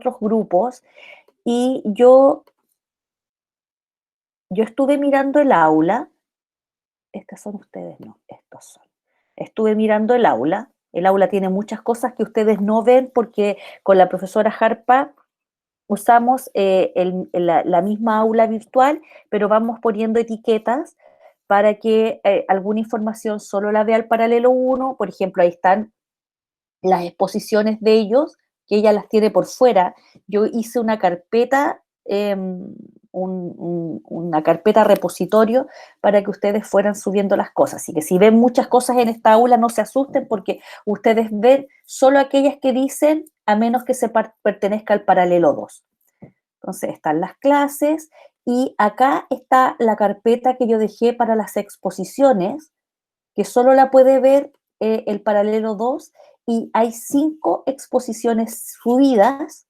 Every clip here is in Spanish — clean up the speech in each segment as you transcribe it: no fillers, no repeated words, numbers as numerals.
otros grupos y yo estuve mirando el aula. Estas son ustedes, no, estos son. Estuve mirando el aula tiene muchas cosas que ustedes no ven porque con la profesora Jarpa usamos la misma aula virtual, pero vamos poniendo etiquetas para que alguna información solo la vea el paralelo 1, por ejemplo, ahí están las exposiciones de ellos, que ella las tiene por fuera. Yo hice una carpeta, una carpeta repositorio para que ustedes fueran subiendo las cosas. Así que si ven muchas cosas en esta aula, no se asusten porque ustedes ven solo aquellas que dicen a menos que se pertenezca al paralelo 2. Entonces están las clases y acá está la carpeta que yo dejé para las exposiciones, que solo la puede ver el paralelo 2 y hay 5 exposiciones subidas.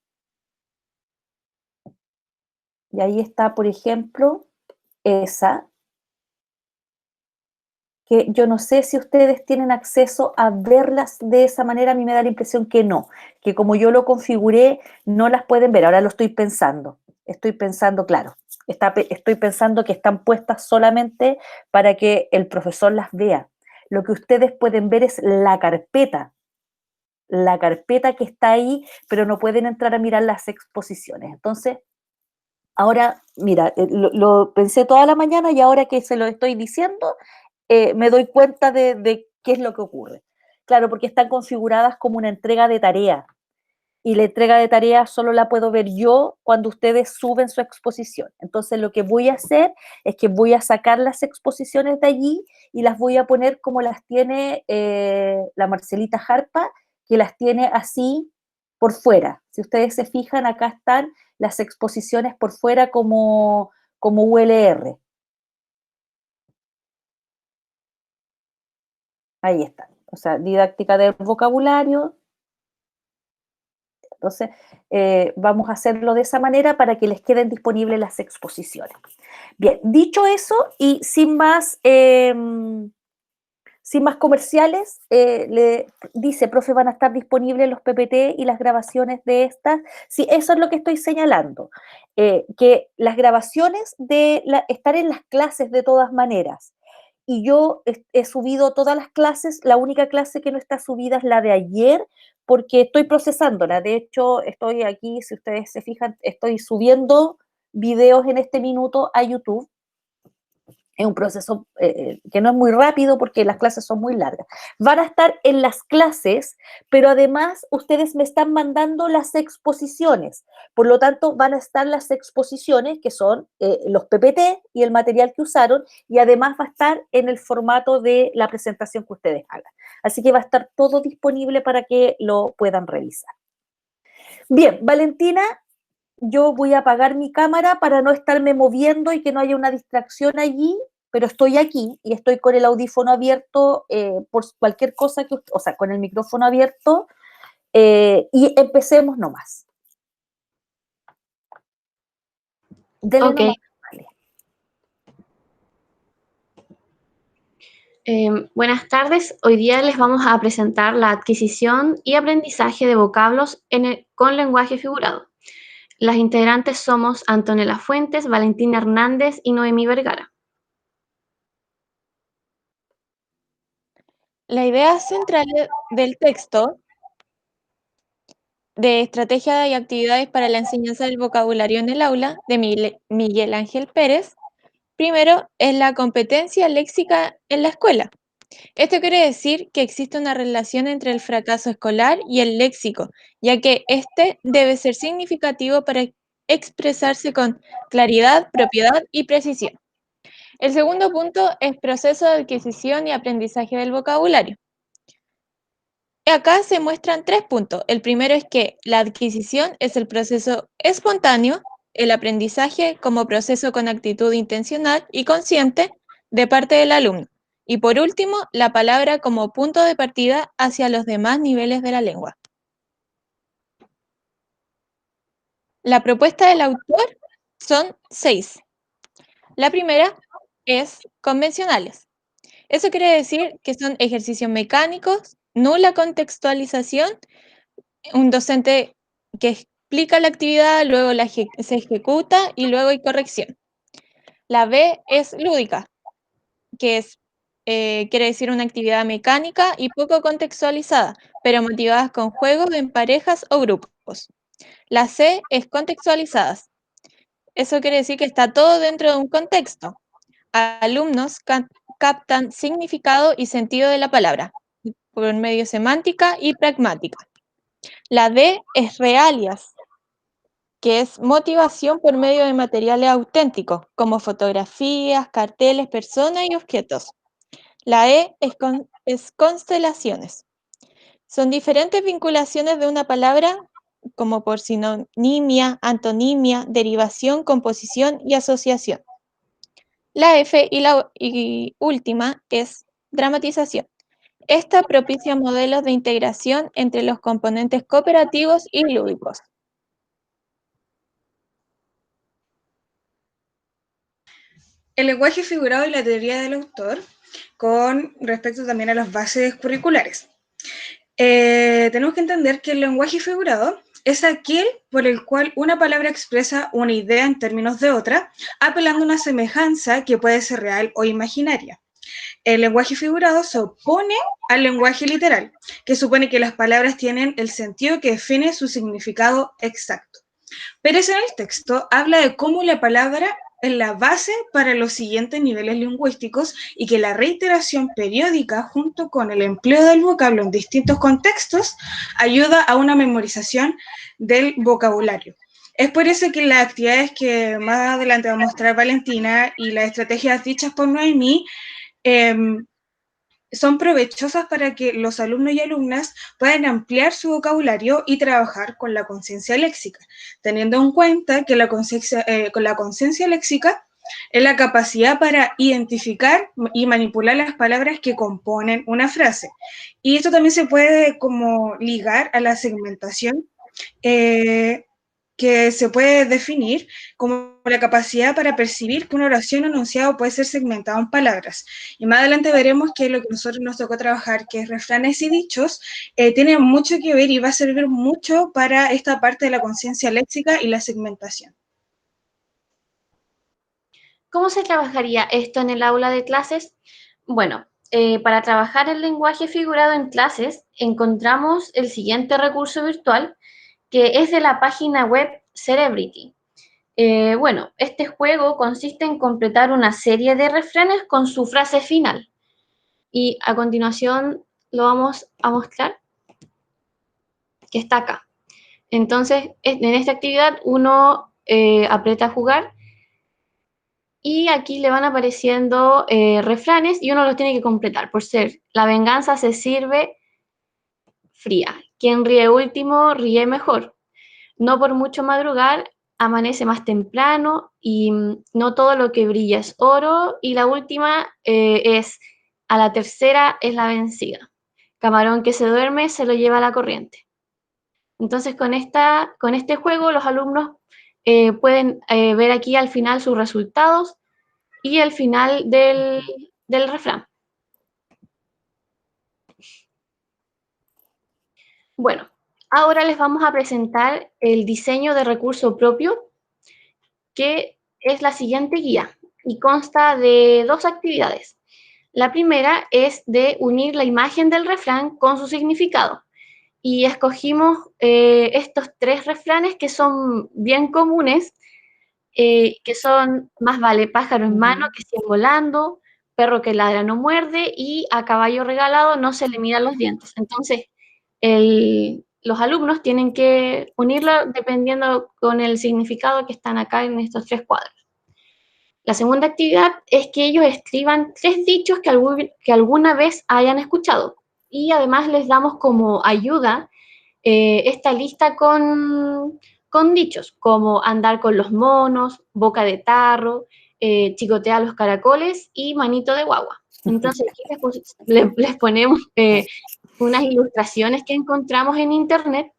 Y ahí está, por ejemplo, esa, que yo no sé si ustedes tienen acceso a verlas de esa manera, a mí me da la impresión que no, que como yo lo configuré, no las pueden ver, ahora lo estoy pensando, claro, estoy pensando que están puestas solamente para que el profesor las vea. Lo que ustedes pueden ver es la carpeta que está ahí, pero no pueden entrar a mirar las exposiciones. Entonces, ahora, mira, lo pensé toda la mañana y ahora que se lo estoy diciendo, me doy cuenta de qué es lo que ocurre. Claro, porque están configuradas como una entrega de tarea y la entrega de tarea solo la puedo ver yo cuando ustedes suben su exposición. Entonces lo que voy a hacer es que voy a sacar las exposiciones de allí y las voy a poner como las tiene la Marcelita Jarpa, que las tiene así por fuera. Si ustedes se fijan, acá están las exposiciones por fuera como ULR. Ahí están. O sea, didáctica del vocabulario. Entonces, vamos a hacerlo de esa manera para que les queden disponibles las exposiciones. Bien, dicho eso, y sin más comerciales, le dice, profe, van a estar disponibles los PPT y las grabaciones de estas. Sí, eso es lo que estoy señalando, que las grabaciones estar en las clases de todas maneras. Y yo he subido todas las clases, la única clase que no está subida es la de ayer, porque estoy procesándola. De hecho, estoy aquí, si ustedes se fijan, estoy subiendo videos en este minuto a YouTube. Es un proceso que no es muy rápido porque las clases son muy largas. Van a estar en las clases, pero además ustedes me están mandando las exposiciones. Por lo tanto, van a estar las exposiciones, que son los PPT y el material que usaron, y además va a estar en el formato de la presentación que ustedes hagan. Así que va a estar todo disponible para que lo puedan revisar. Bien, Valentina, yo voy a apagar mi cámara para no estarme moviendo y que no haya una distracción allí, pero estoy aquí y estoy con el audífono abierto por cualquier cosa o sea, con el micrófono abierto y empecemos nomás. Dele Ok. nomás. Vale. Buenas tardes. Hoy día les vamos a presentar la adquisición y aprendizaje de vocablos con lenguaje figurado. Las integrantes somos Antonella Fuentes, Valentina Hernández y Noemí Vergara. La idea central del texto de Estrategia y actividades para la enseñanza del vocabulario en el aula de Miguel Ángel Pérez, primero es la competencia léxica en la escuela. Esto quiere decir que existe una relación entre el fracaso escolar y el léxico, ya que este debe ser significativo para expresarse con claridad, propiedad y precisión. El segundo punto es proceso de adquisición y aprendizaje del vocabulario. Acá se muestran 3 puntos. El primero es que la adquisición es el proceso espontáneo, el aprendizaje como proceso con actitud intencional y consciente de parte del alumno. Y por último, la palabra como punto de partida hacia los demás niveles de la lengua. La propuesta del autor son 6. La primera es convencionales. Eso quiere decir que son ejercicios mecánicos, nula contextualización, un docente que explica la actividad, luego se ejecuta y luego hay corrección. La B es lúdica, que quiere decir una actividad mecánica y poco contextualizada, pero motivadas con juegos en parejas o grupos. La C es contextualizadas. Eso quiere decir que está todo dentro de un contexto. Alumnos captan significado y sentido de la palabra por medio semántica y pragmática. La D es realias, que es motivación por medio de materiales auténticos, como fotografías, carteles, personas y objetos. La E es constelaciones. Son diferentes vinculaciones de una palabra, como por sinonimia, antonimia, derivación, composición y asociación. La F y última es dramatización. Esta propicia modelos de integración entre los componentes cooperativos y lúdicos. El lenguaje figurado y la teoría del autor con respecto también a las bases curriculares. Tenemos que entender que el lenguaje figurado es aquel por el cual una palabra expresa una idea en términos de otra, apelando a una semejanza que puede ser real o imaginaria. El lenguaje figurado se opone al lenguaje literal, que supone que las palabras tienen el sentido que define su significado exacto. Pérez en el texto habla de cómo la palabra es la base para los siguientes niveles lingüísticos y que la reiteración periódica junto con el empleo del vocablo en distintos contextos ayuda a una memorización del vocabulario. Es por eso que las actividades que más adelante va a mostrar Valentina y las estrategias dichas por Noemí son provechosas para que los alumnos y alumnas puedan ampliar su vocabulario y trabajar con la conciencia léxica, teniendo en cuenta que con la conciencia léxica es la capacidad para identificar y manipular las palabras que componen una frase. Y esto también se puede como ligar a la segmentación, que se puede definir como la capacidad para percibir que una oración o enunciado puede ser segmentado en palabras. Y más adelante veremos que lo que nosotros nos tocó trabajar, que es refranes y dichos, tiene mucho que ver y va a servir mucho para esta parte de la conciencia léxica y la segmentación. ¿Cómo se trabajaría esto en el aula de clases? Bueno, para trabajar el lenguaje figurado en clases, encontramos el siguiente recurso virtual, que es de la página web Cerebrity. Bueno, este juego consiste en completar una serie de refranes con su frase final. Y a continuación lo vamos a mostrar, que está acá. Entonces, en esta actividad uno aprieta jugar y aquí le van apareciendo refranes y uno los tiene que completar. Por ser, la venganza se sirve fría. Quien ríe último, ríe mejor. No por mucho madrugar, amanece más temprano y no todo lo que brilla es oro. Y la última es, a la tercera es la vencida. Camarón que se duerme se lo lleva a la corriente. Entonces con este juego los alumnos pueden ver aquí al final sus resultados y el final del refrán. Bueno, ahora les vamos a presentar el diseño de recurso propio, que es la siguiente guía y consta de 2 actividades. La primera es de unir la imagen del refrán con su significado. Y escogimos estos 3 refranes que son bien comunes, que son más vale pájaro en mano que 100 volando, perro que ladra no muerde y a caballo regalado no se le miran los dientes. Entonces, los alumnos tienen que unirlo dependiendo con el significado que están acá en estos 3 cuadros. La segunda actividad es que ellos escriban 3 dichos que alguna vez hayan escuchado y además les damos como ayuda esta lista con dichos como andar con los monos, boca de tarro, chicotea los caracoles y manito de guagua. Entonces aquí les ponemos unas ilustraciones que encontramos en internet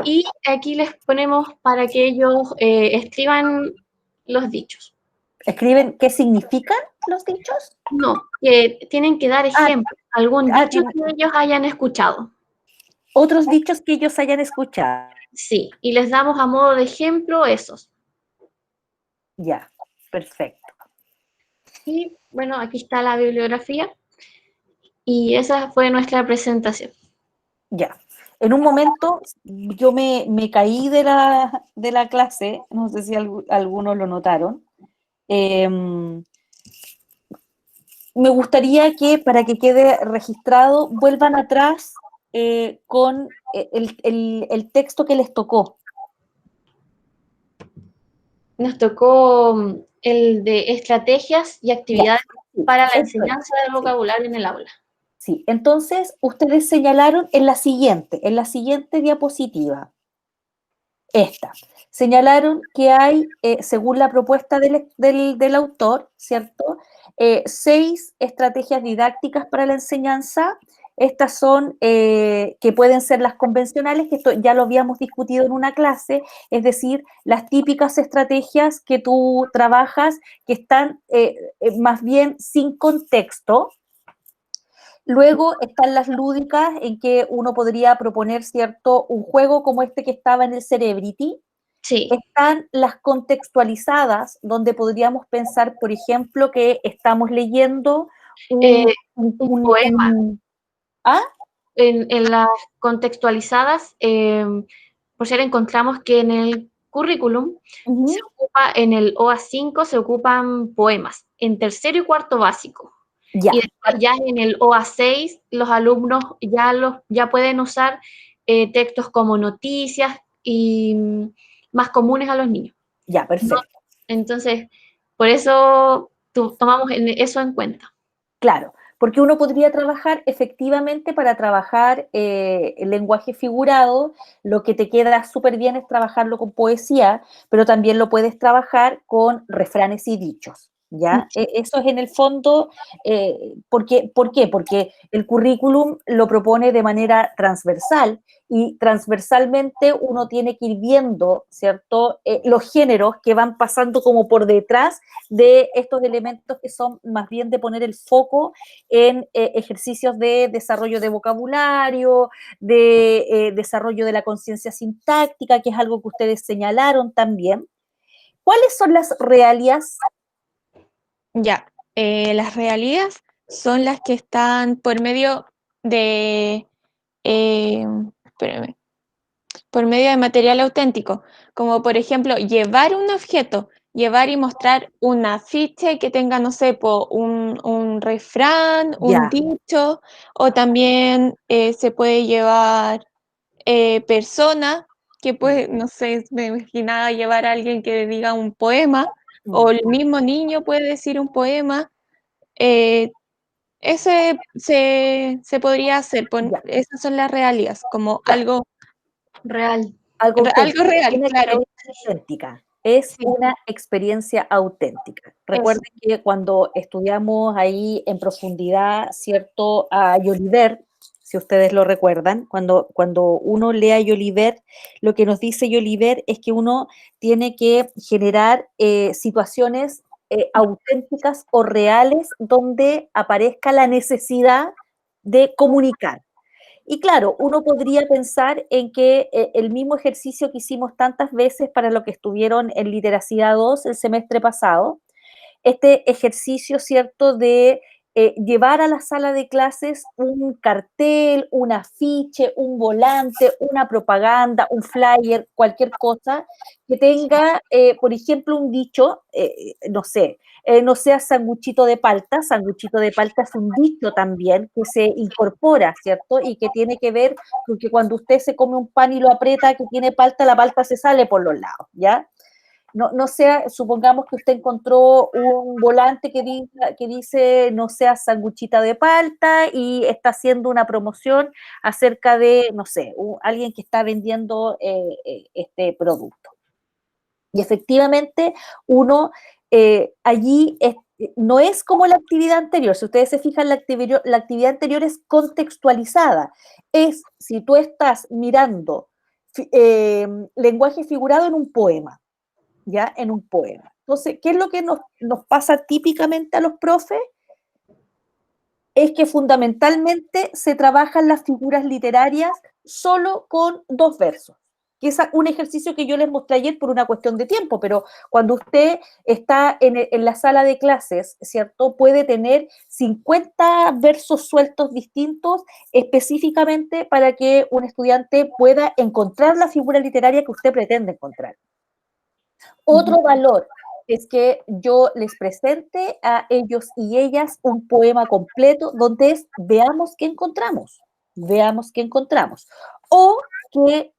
y aquí les ponemos para que ellos escriban los dichos. ¿Escriben qué significan los dichos? No, que tienen que dar ejemplo, algún dicho que ellos hayan escuchado. Otros dichos que ellos hayan escuchado. Sí, y les damos a modo de ejemplo esos. Ya, perfecto. Y bueno, aquí está la bibliografía y esa fue nuestra presentación. Ya. En un momento yo me caí de la clase, no sé si algunos lo notaron. Me gustaría que, para que quede registrado, vuelvan atrás con el texto que les tocó. Nos tocó el de estrategias y actividades Sí, para la eso es. enseñanza del vocabulario en el aula. Sí, entonces ustedes señalaron en la siguiente diapositiva, esta, señalaron que hay, según la propuesta del autor, ¿cierto? 6 estrategias didácticas para la enseñanza. Estas son, que pueden ser las convencionales, que esto ya lo habíamos discutido en una clase, es decir, las típicas estrategias que tú trabajas, que están más bien sin contexto. Luego están las lúdicas, en que uno podría proponer, ¿cierto?, un juego como este que estaba en el Cerebrity. Sí, Están las contextualizadas, donde podríamos pensar, por ejemplo, que estamos leyendo eh, un, un poema. ¿ah? En las contextualizadas, por ser encontramos que en el currículum se Ujú. ocupa, en el OA5 se ocupan poemas, en tercero y cuarto básico. Ya, Y después ya en el OA6 los alumnos ya pueden usar textos como noticias y más comunes a los niños. ya, ¿No? perfecto. Entonces, por eso tomamos eso en cuenta. Claro, porque uno podría trabajar efectivamente para trabajar el lenguaje figurado, lo que te queda súper bien es trabajarlo con poesía, pero también lo puedes trabajar con refranes y dichos, ¿ya? Eso es en el fondo, ¿por qué? Porque el currículum lo propone de manera transversal y transversalmente uno tiene que ir viendo, ¿cierto? Los géneros que van pasando como por detrás de estos elementos que son más bien de poner el foco en ejercicios de desarrollo de vocabulario, de desarrollo de la conciencia sintáctica, que es algo que ustedes señalaron también. ¿Cuáles son las realias? Ya, las realidades son las que están por medio de, espérame, por medio de material auténtico, como por ejemplo llevar un objeto, llevar y mostrar un afiche que tenga, no sé, un refrán, un Ya, dicho, o también se puede llevar persona, que puede, no sé, me imaginaba llevar a alguien que diga un poema, o el mismo niño puede decir un poema. eh, Ese se podría hacer, ya, esas son las realidades, como ya, Real. algo algo auténtico, real, una claro. experiencia auténtica. Es Sí, una experiencia auténtica. eso. Recuerden que cuando estudiamos ahí en profundidad, ¿cierto? A Jolivet, si ustedes lo recuerdan, cuando uno lee a Jolivet, lo que nos dice Jolivet es que uno tiene que generar situaciones auténticas o reales donde aparezca la necesidad de comunicar. Y claro, uno podría pensar en que el mismo ejercicio que hicimos tantas veces para lo que estuvieron en Literacidad 2 el semestre pasado, este ejercicio, ¿cierto?, de llevar a la sala de clases un cartel, un afiche, un volante, una propaganda, un flyer, cualquier cosa que tenga, por ejemplo, un dicho, no sé, no sea sanguchito de palta es un dicho también que se incorpora, ¿cierto? Y que tiene que ver con que cuando usted se come un pan y lo aprieta que tiene palta, la palta se sale por los lados, ¿ya? No sea, supongamos que usted encontró un volante que dice no sea sanguchita de palta y está haciendo una promoción acerca de, no sé, alguien que está vendiendo este producto. Y efectivamente, uno allí no es como la actividad anterior. Si ustedes se fijan, la actividad anterior es contextualizada. Es si tú estás mirando lenguaje figurado en un poema, ¿ya? En un poema. Entonces, ¿qué es lo que nos pasa típicamente a los profes? Es que fundamentalmente se trabajan las figuras literarias solo con 2 versos. que es un ejercicio que yo les mostré ayer por una cuestión de tiempo, pero cuando usted está en la sala de clases, ¿cierto? Puede tener 50 versos sueltos distintos específicamente para que un estudiante pueda encontrar la figura literaria que usted pretende encontrar. Otro valor es que yo les presente a ellos y ellas un poema completo donde es veamos qué encontramos, veamos qué encontramos. O que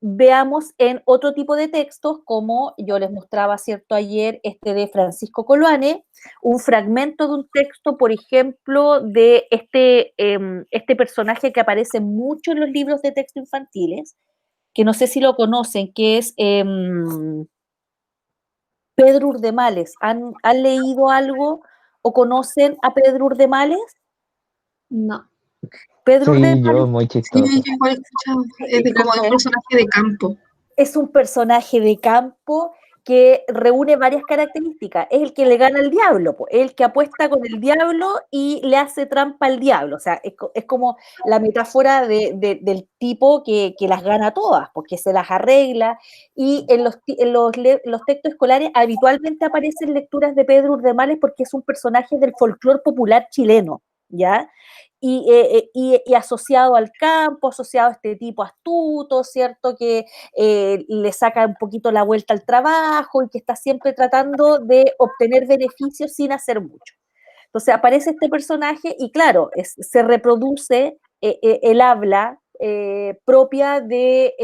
veamos en otro tipo de textos, como yo les mostraba, ¿cierto? Ayer, de Francisco Coloane, un fragmento de un texto, por ejemplo, de este personaje que aparece mucho en los libros de texto infantiles, que no sé si lo conocen, que es Pedro Urdemales. ¿Han leído algo o conocen a Pedro Urdemales? No. Pedro Sí, yo, Urdemales muy Sí, chistoso. yo igual he escuchado, es de como de un personaje de campo. es un personaje de campo que reúne varias características. Es el que le gana al diablo, po. Es el que apuesta con el diablo y le hace trampa al diablo. O sea, es como la metáfora del tipo que las gana todas, porque se las arregla. Y en los textos escolares habitualmente aparecen lecturas de Pedro Urdemales porque es un personaje del folclore popular chileno, ¿ya? Y asociado al campo, asociado a este tipo astuto, ¿cierto? Que le saca un poquito la vuelta al trabajo y que está siempre tratando de obtener beneficios sin hacer mucho. Entonces aparece este personaje y claro, se reproduce el habla propia de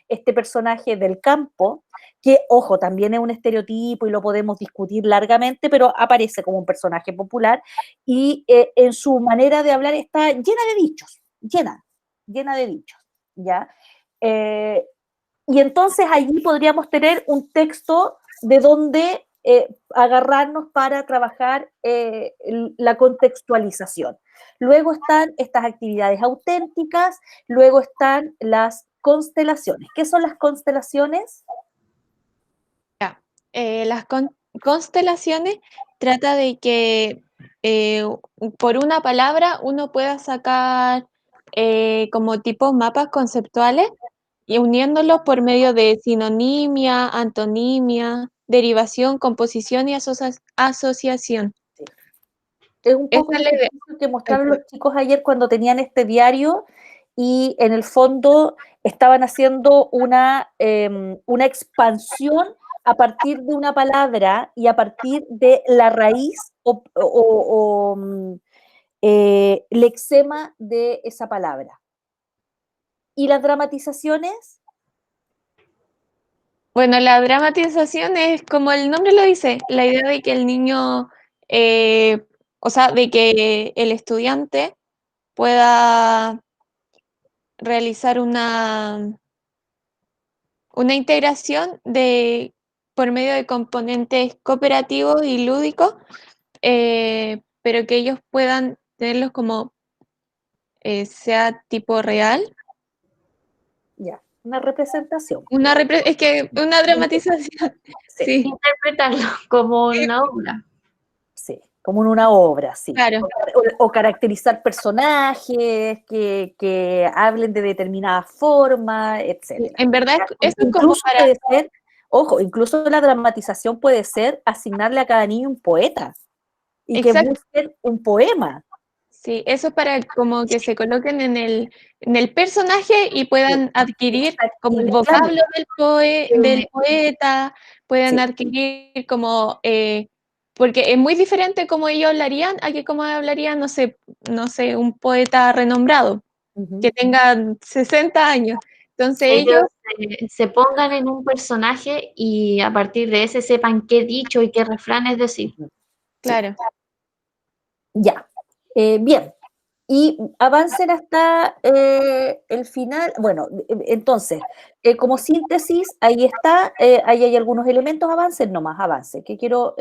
este personaje del campo, que, ojo, también es un estereotipo y lo podemos discutir largamente, pero aparece como un personaje popular y en su manera de hablar está llena de dichos, llena de dichos, ¿ya? Eh, y entonces allí podríamos tener un texto de donde agarrarnos para trabajar la contextualización. Luego están estas actividades auténticas, luego están las constelaciones. ¿Qué son las constelaciones? Las constelaciones trata de que por una palabra uno pueda sacar como tipo mapas conceptuales y uniéndolos por medio de sinonimia, antonimia, derivación, composición y asociación. Es un poco Esta el es la idea. ejercicio que mostraron los chicos ayer cuando tenían este diario y en el fondo estaban haciendo una expansión a partir de una palabra y a partir de la raíz lexema de esa palabra. ¿Y las dramatizaciones? Bueno, la dramatización es como el nombre lo dice, la idea de que el niño, o sea, de que el estudiante pueda realizar una integración por medio de componentes cooperativos y lúdicos, pero que ellos puedan tenerlos como sea tipo real. Ya, una representación. Es que una dramatización, sí, Interpretarlo como una obra. Sí, como en una obra, sí. claro. O caracterizar personajes que hablen de determinada forma, etc. En verdad, eso es como Incluso para... puede ser, ojo, incluso la dramatización puede ser asignarle a cada niño un poeta y que Exacto. busquen un poema. Sí, eso es para como que se coloquen en el personaje y puedan adquirir como Claro. vocablos del poeta, puedan Sí. adquirir como, porque es muy diferente como ellos hablarían a que como hablarían, no sé, un poeta renombrado, Ujú. que tenga 60 años. Entonces ellos, Se pongan en un personaje y a partir de ese sepan qué dicho y qué refranes decir. claro, Ya. Bien. Y avancen hasta el final. Bueno, entonces, como síntesis, ahí está, ahí hay algunos elementos, avancen nomás, avance, que quiero,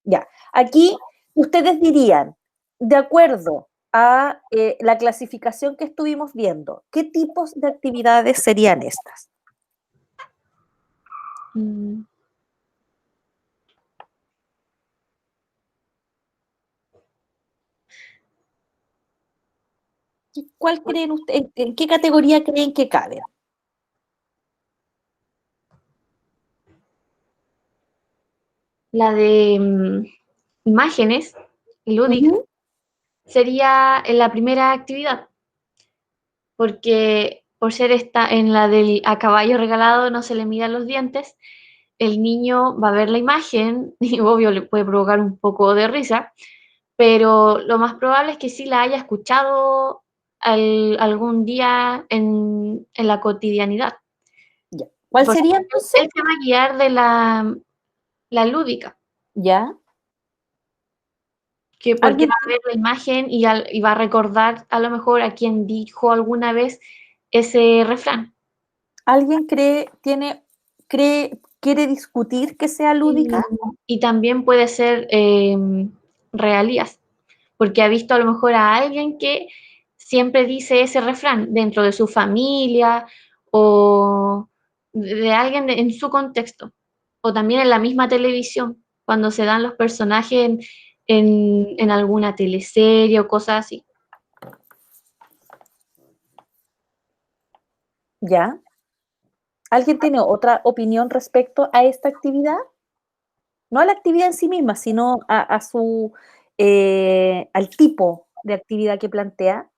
ya. Aquí ustedes dirían, de acuerdo a la clasificación que estuvimos viendo, ¿qué tipos de actividades serían estas? Mm, ¿Cuál creen ustedes, en qué categoría creen que caben? La de imágenes lúdicas Ujú. sería la primera actividad, porque por ser en la del a caballo regalado no se le miran los dientes, el niño va a ver la imagen y obvio le puede provocar un poco de risa, pero lo más probable es que sí la haya escuchado algún día en la cotidianidad. Ya. ¿Cuál Porque sería entonces? él se va a guiar de la lúdica, Ya. que porque ¿Alguien, va a ver la imagen y va a recordar a lo mejor a quien dijo alguna vez ese refrán. ¿alguien quiere discutir que sea lúdica? Y también puede ser realías, porque ha visto a lo mejor a alguien que siempre dice ese refrán dentro de su familia o de alguien en su contexto, o también en la misma televisión, cuando se dan los personajes en alguna teleserie o cosas así. Ya. ¿Alguien tiene otra opinión respecto a esta actividad? No a la actividad en sí misma, sino al tipo de actividad que plantea.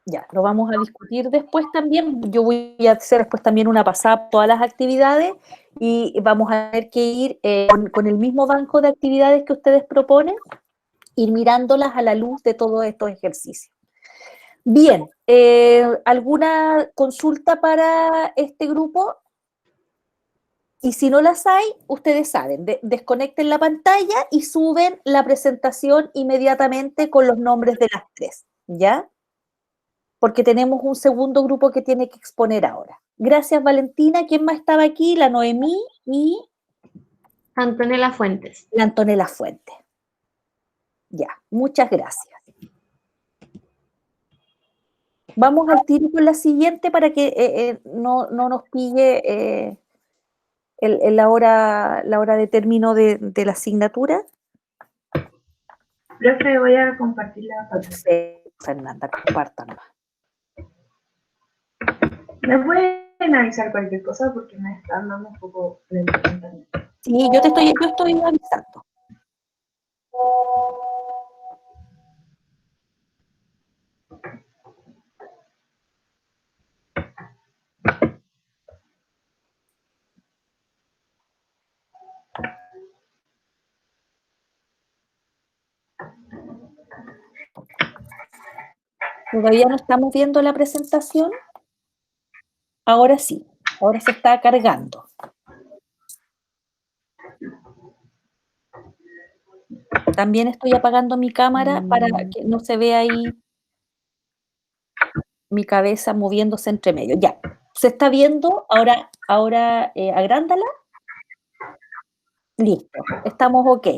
Ya, lo vamos a discutir después también. Yo voy a hacer después también una pasada por todas las actividades y vamos a tener que ir con el mismo banco de actividades que ustedes proponen, ir mirándolas a la luz de todos estos ejercicios. Bien, ¿alguna consulta para este grupo? Y si no las hay, ustedes saben, desconecten la pantalla y suben la presentación inmediatamente con los nombres de las tres, ¿ya? Porque tenemos un segundo grupo que tiene que exponer ahora. Gracias, Valentina. ¿Quién más estaba aquí? La Noemí y Antonella Fuentes. la Antonella Fuentes. Ya, muchas gracias. Vamos al tiro con la siguiente para que no nos pille la hora de término de la asignatura. Profe, voy a compartir la pantalla. Perfecto, Fernanda, compártanlo. ¿Me pueden avisar cualquier cosa? Porque me están dando un poco de internet. Sí, yo estoy avisando. ¿Todavía no estamos viendo la presentación? Ahora sí, ahora se está cargando. También estoy apagando mi cámara para que no se vea ahí mi cabeza moviéndose entre medio. Ya, se está viendo, ahora agrándala. Listo, estamos ok.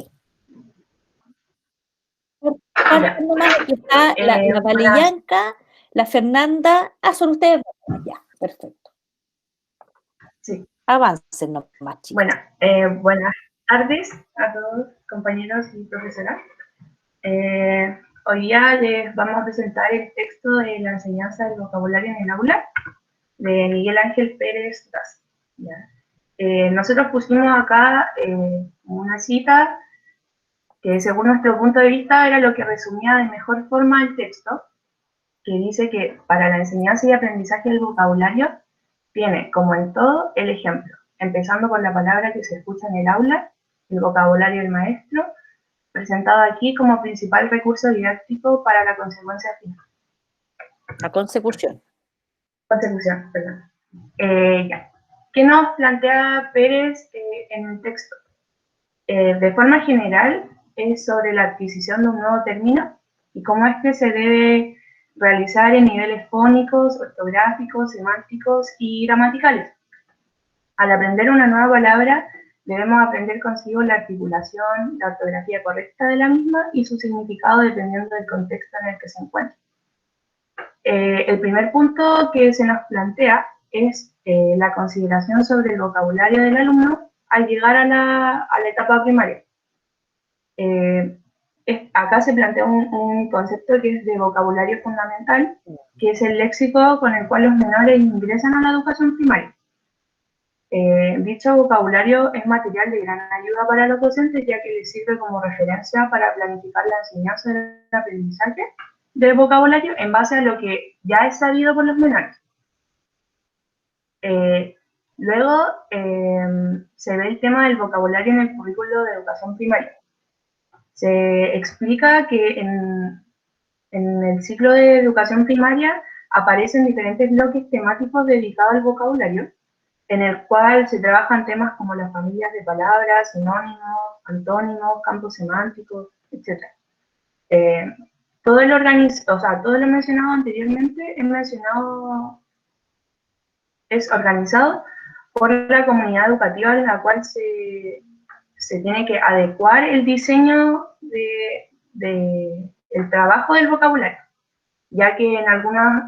Parten nomás, aquí está la Valillanca, la Fernanda. Ah, son ustedes dos. Ya, perfecto. Sí. Avancen nomás, chicos. Bueno, buenas tardes a todos, compañeros y profesoras. Hoy día les vamos a presentar el texto de la enseñanza del vocabulario en el aula de Miguel Ángel Pérez Das. Nosotros pusimos acá una cita que según nuestro punto de vista era lo que resumía de mejor forma el texto, que dice que para la enseñanza y aprendizaje del vocabulario tiene, como en todo, el ejemplo, empezando con la palabra que se escucha en el aula, el vocabulario del maestro, presentado aquí como principal recurso didáctico para la consecuencia final. La consecución. Consecución, perdón. Ya. ¿Qué nos plantea Pérez en el texto? De forma general, es sobre la adquisición de un nuevo término y cómo este se debe realizar en niveles fónicos, ortográficos, semánticos y gramaticales. Al aprender una nueva palabra, debemos aprender consigo la articulación, la ortografía correcta de la misma y su significado dependiendo del contexto en el que se encuentre. El primer punto que se nos plantea es la consideración sobre el vocabulario del alumno al llegar a la etapa primaria. acá se plantea un concepto que es de vocabulario fundamental, que es el léxico con el cual los menores ingresan a la educación primaria. Dicho vocabulario es material de gran ayuda para los docentes, ya que les sirve como referencia para planificar la enseñanza del aprendizaje del vocabulario en base a lo que ya es sabido por los menores. Luego se ve el tema del vocabulario en el currículo de educación primaria. Se explica que en el ciclo de educación primaria aparecen diferentes bloques temáticos dedicados al vocabulario, en el cual se trabajan temas como las familias de palabras, sinónimos, antónimos, campos semánticos, etc. Todo lo mencionado anteriormente es organizado por la comunidad educativa en la cual se tiene que adecuar el diseño el trabajo del vocabulario, ya que en algunas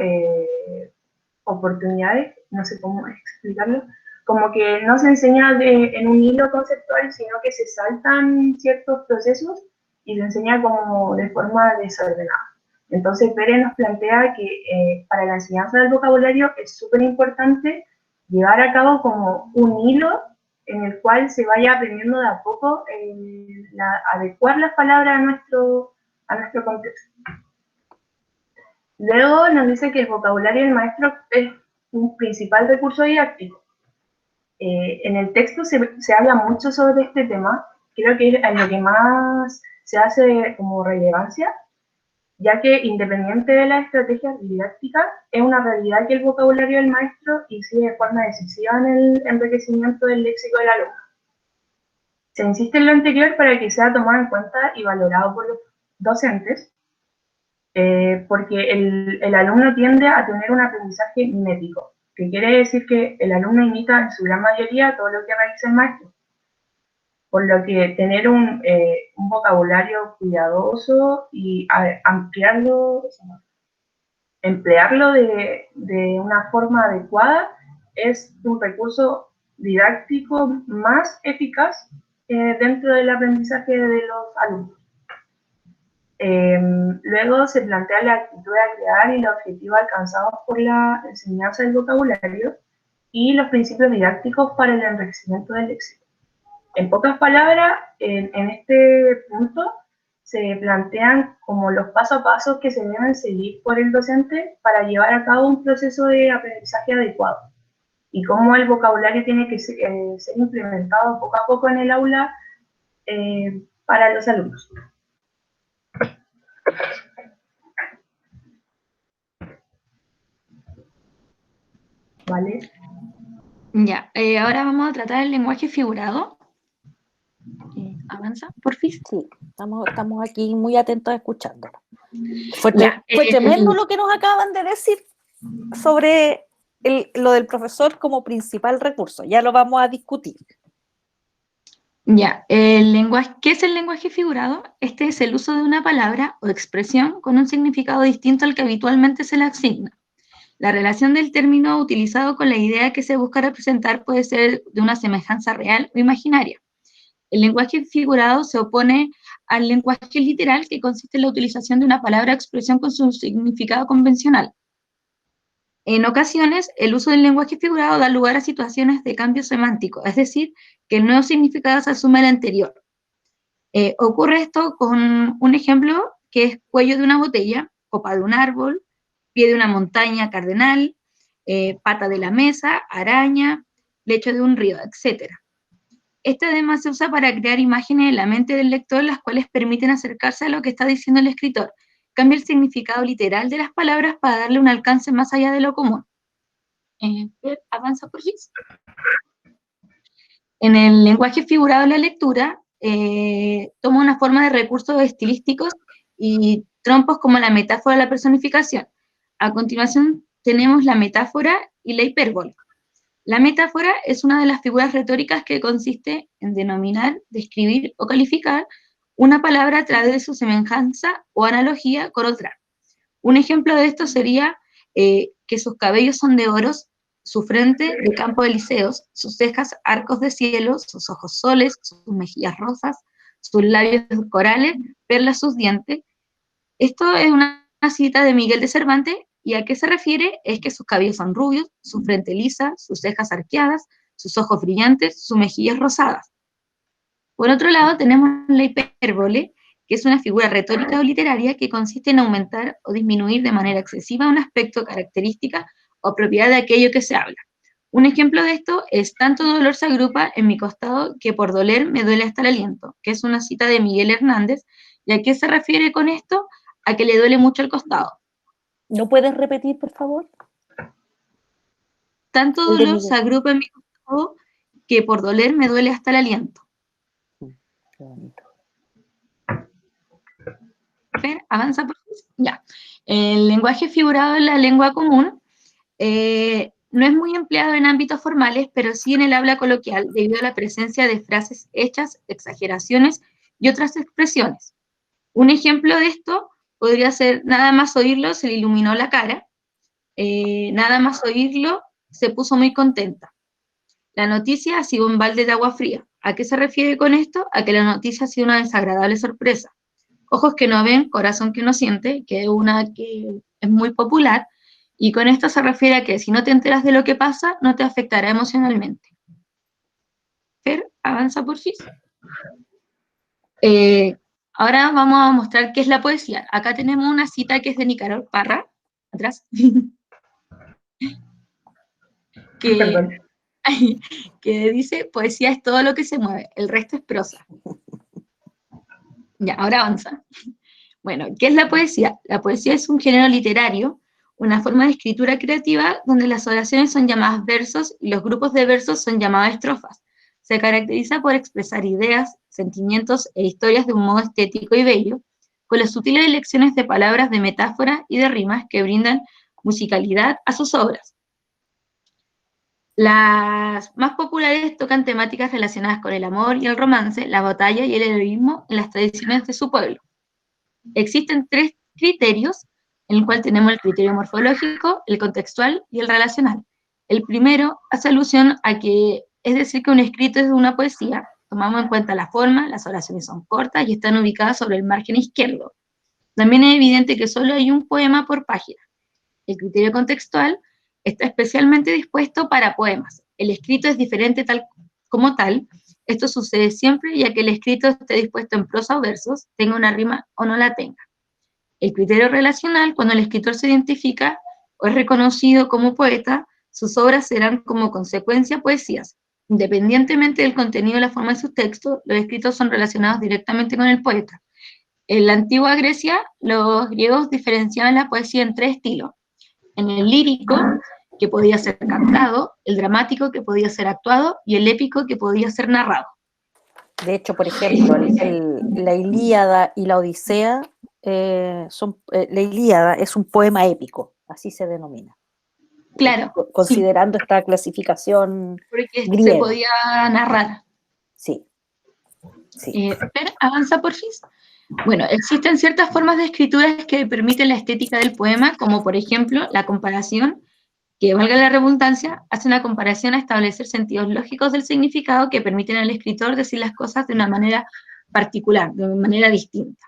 oportunidades, no sé cómo explicarlo, como que no se enseña en un hilo conceptual, sino que se saltan ciertos procesos y se enseña como de forma desordenada. Entonces Pérez nos plantea que para la enseñanza del vocabulario es súper importante llevar a cabo como un hilo en el cual se vaya aprendiendo de a poco adecuar las palabras a nuestro contexto. Luego nos dice que el vocabulario del maestro es un principal recurso didáctico. En el texto se habla mucho sobre este tema, creo que es lo que más se hace como relevancia, ya que independiente de las estrategias didácticas, es una realidad que el vocabulario del maestro incide de forma decisiva en el enriquecimiento del léxico del alumno. Se insiste en lo anterior para que sea tomado en cuenta y valorado por los docentes, porque el alumno tiende a tener un aprendizaje mimético, que quiere decir que el alumno imita en su gran mayoría todo lo que realiza el maestro. Por lo que tener un vocabulario cuidadoso y emplearlo de una forma adecuada es un recurso didáctico más eficaz dentro del aprendizaje de los alumnos. Luego se plantea la actitud a crear y los objetivos alcanzados por la enseñanza del vocabulario y los principios didácticos para el enriquecimiento del léxico. En pocas palabras, en este punto se plantean como los pasos a pasos que se deben seguir por el docente para llevar a cabo un proceso de aprendizaje adecuado y cómo el vocabulario tiene que ser implementado poco a poco en el aula para los alumnos. ¿Vale? Ya, ahora vamos a tratar el lenguaje figurado. Avanza, porfis. Sí, estamos aquí muy atentos escuchándolo. Fue tremendo lo que nos acaban de decir sobre lo del profesor como principal recurso. Ya lo vamos a discutir. Ya, ¿qué es el lenguaje figurado? Este es el uso de una palabra o expresión con un significado distinto al que habitualmente se le asigna. La relación del término utilizado con la idea que se busca representar puede ser de una semejanza real o imaginaria. El lenguaje figurado se opone al lenguaje literal, que consiste en la utilización de una palabra o expresión con su significado convencional. En ocasiones, el uso del lenguaje figurado da lugar a situaciones de cambio semántico, es decir, que el nuevo significado se asume al anterior. Ocurre esto con un ejemplo que es cuello de una botella, copa de un árbol, pie de una montaña cardenal, pata de la mesa, araña, lecho de un río, etc. Este además se usa para crear imágenes en la mente del lector, las cuales permiten acercarse a lo que está diciendo el escritor. Cambia el significado literal de las palabras para darle un alcance más allá de lo común. Avanza, por favor. En el lenguaje figurado de la lectura, toma una forma de recursos estilísticos y trompos como la metáfora de la personificación. A continuación tenemos la metáfora y la hipérbole. La metáfora es una de las figuras retóricas que consiste en denominar, describir o calificar una palabra a través de su semejanza o analogía con otra. Un ejemplo de esto sería que sus cabellos son de oros, su frente de campo de elíseos, sus cejas arcos de cielo, sus ojos soles, sus mejillas rosas, sus labios corales, perlas sus dientes. Esto es una cita de Miguel de Cervantes, y a qué se refiere es que sus cabellos son rubios, su frente lisa, sus cejas arqueadas, sus ojos brillantes, sus mejillas rosadas. Por otro lado, tenemos la hipérbole, que es una figura retórica o literaria que consiste en aumentar o disminuir de manera excesiva un aspecto, característica o propiedad de aquello que se habla. Un ejemplo de esto es: tanto dolor se agrupa en mi costado que por doler me duele hasta el aliento, que es una cita de Miguel Hernández. ¿Y a qué se refiere con esto? A que le duele mucho el costado. ¿No puedes repetir, por favor? Tanto El de dolor se Miguel. agrupa en mi costado que por doler me duele hasta el aliento. Qué bonito. Fer, avanza por favor. Ya. El lenguaje figurado en la lengua común no es muy empleado en ámbitos formales, pero sí en el habla coloquial, debido a la presencia de frases hechas, exageraciones y otras expresiones. Un ejemplo de esto podría ser: nada más oírlo se le iluminó la cara, nada más oírlo se puso muy contenta. La noticia ha sido un balde de agua fría. ¿A qué se refiere con esto? A que la noticia ha sido una desagradable sorpresa. Ojos que no ven, corazón que no siente, que es una que es muy popular, y con esto se refiere a que si no te enteras de lo que pasa, no te afectará emocionalmente. Fer, avanza por fin. Ahora vamos a mostrar qué es la poesía. Acá tenemos una cita que es de Nicanor Parra, atrás, Perdón. que dice: poesía es todo lo que se mueve, el resto es prosa. Ya, ahora avanza. Bueno, ¿qué es la poesía? La poesía es un género literario, una forma de escritura creativa donde las oraciones son llamadas versos y los grupos de versos son llamadas estrofas. Se caracteriza por expresar ideas, sentimientos e historias de un modo estético y bello, con las sutiles elecciones de palabras, de metáfora y de rimas que brindan musicalidad a sus obras. Las más populares tocan temáticas relacionadas con el amor y el romance, la batalla y el heroísmo en las tradiciones de su pueblo. Existen 3 criterios, en el cual tenemos el criterio morfológico, el contextual y el relacional. El primero hace alusión a que, es decir, que un escrito es una poesía. Tomamos en cuenta la forma, las oraciones son cortas y están ubicadas sobre el margen izquierdo. También es evidente que solo hay un poema por página. El criterio contextual está especialmente dispuesto para poemas. El escrito es diferente tal como tal. Esto sucede siempre, ya que el escrito esté dispuesto en prosa o versos, tenga una rima o no la tenga. El criterio relacional: cuando el escritor se identifica o es reconocido como poeta, sus obras serán como consecuencia poesías. Independientemente del contenido y la forma de sus textos, los escritos son relacionados directamente con el poeta. En la antigua Grecia, los griegos diferenciaban la poesía en 3 estilos: en el lírico, que podía ser cantado; el dramático, que podía ser actuado; y el épico, que podía ser narrado. De hecho, por ejemplo, la Ilíada y la Odisea la Ilíada es un poema épico, así se denomina. Claro, Considerando esta clasificación porque griega. se podía narrar. Sí. Sí. Pero avanza por fin. Bueno, existen ciertas formas de escritura que permiten la estética del poema, como por ejemplo la comparación, que, valga la redundancia, hace una comparación a establecer sentidos lógicos del significado que permiten al escritor decir las cosas de una manera particular, de una manera distinta.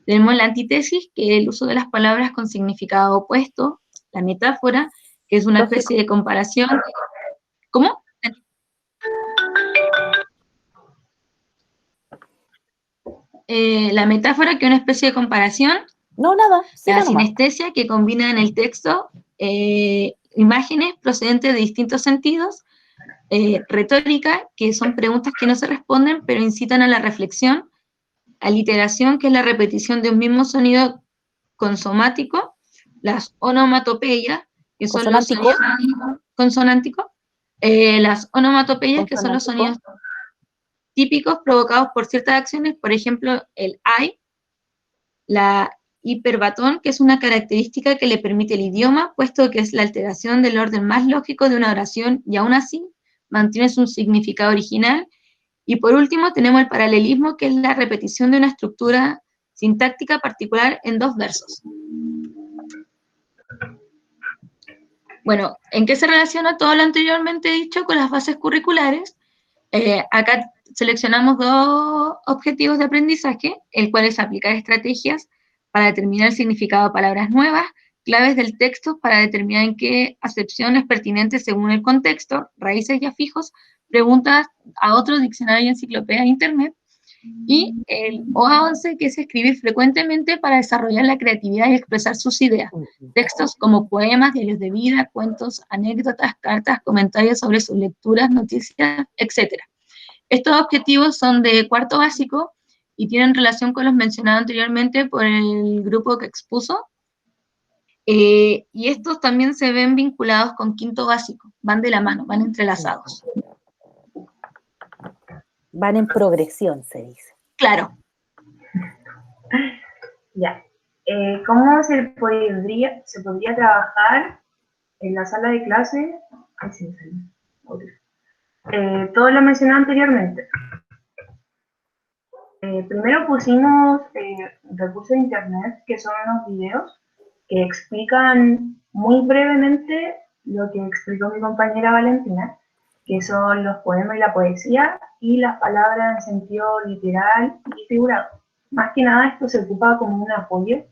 Tenemos la antítesis, que es el uso de las palabras con significado opuesto; la metáfora, que es una especie de comparación. ¿Cómo? La metáfora, que es una especie de comparación. No, nada. La sinestesia, que combina en el texto imágenes procedentes de distintos sentidos. Retórica, que son preguntas que no se responden, pero incitan a la reflexión. Aliteración, que es la repetición de un mismo sonido consomático. Las onomatopeyas, que son los sonidos consonánticos. Las onomatopeyas, que son los sonidos típicos provocados por ciertas acciones, por ejemplo, el ay. La hiperbatón, que es una característica que le permite el idioma, puesto que es la alteración del orden más lógico de una oración y aún así mantiene su significado original. Y por último tenemos el paralelismo, que es la repetición de una estructura sintáctica particular en 2 versos. Bueno, ¿en qué se relaciona todo lo anteriormente dicho con las bases curriculares? Acá seleccionamos 2 objetivos de aprendizaje, el cual es aplicar estrategias para determinar el significado de palabras nuevas, claves del texto para determinar en qué acepción es pertinente según el contexto, raíces y afijos, preguntas a otro diccionario y enciclopedia de internet, y el O11, que es escribir frecuentemente para desarrollar la creatividad y expresar sus ideas. Textos como poemas, diarios de vida, cuentos, anécdotas, cartas, comentarios sobre sus lecturas, noticias, etc. Estos objetivos son de cuarto básico y tienen relación con los mencionados anteriormente por el grupo que expuso. Y estos también se ven vinculados con quinto básico, van de la mano, van entrelazados. Van en progresión, se dice. Claro. Ya. ¿Cómo se podría trabajar en la sala de clase? Ay, sí, me salió. Todo lo mencionado anteriormente. Primero pusimos recursos de internet, que son unos videos que explican muy brevemente lo que explicó mi compañera Valentina, que son los poemas y la poesía y las palabras en sentido literal y figurado. Más que nada esto se ocupa como un apoyo,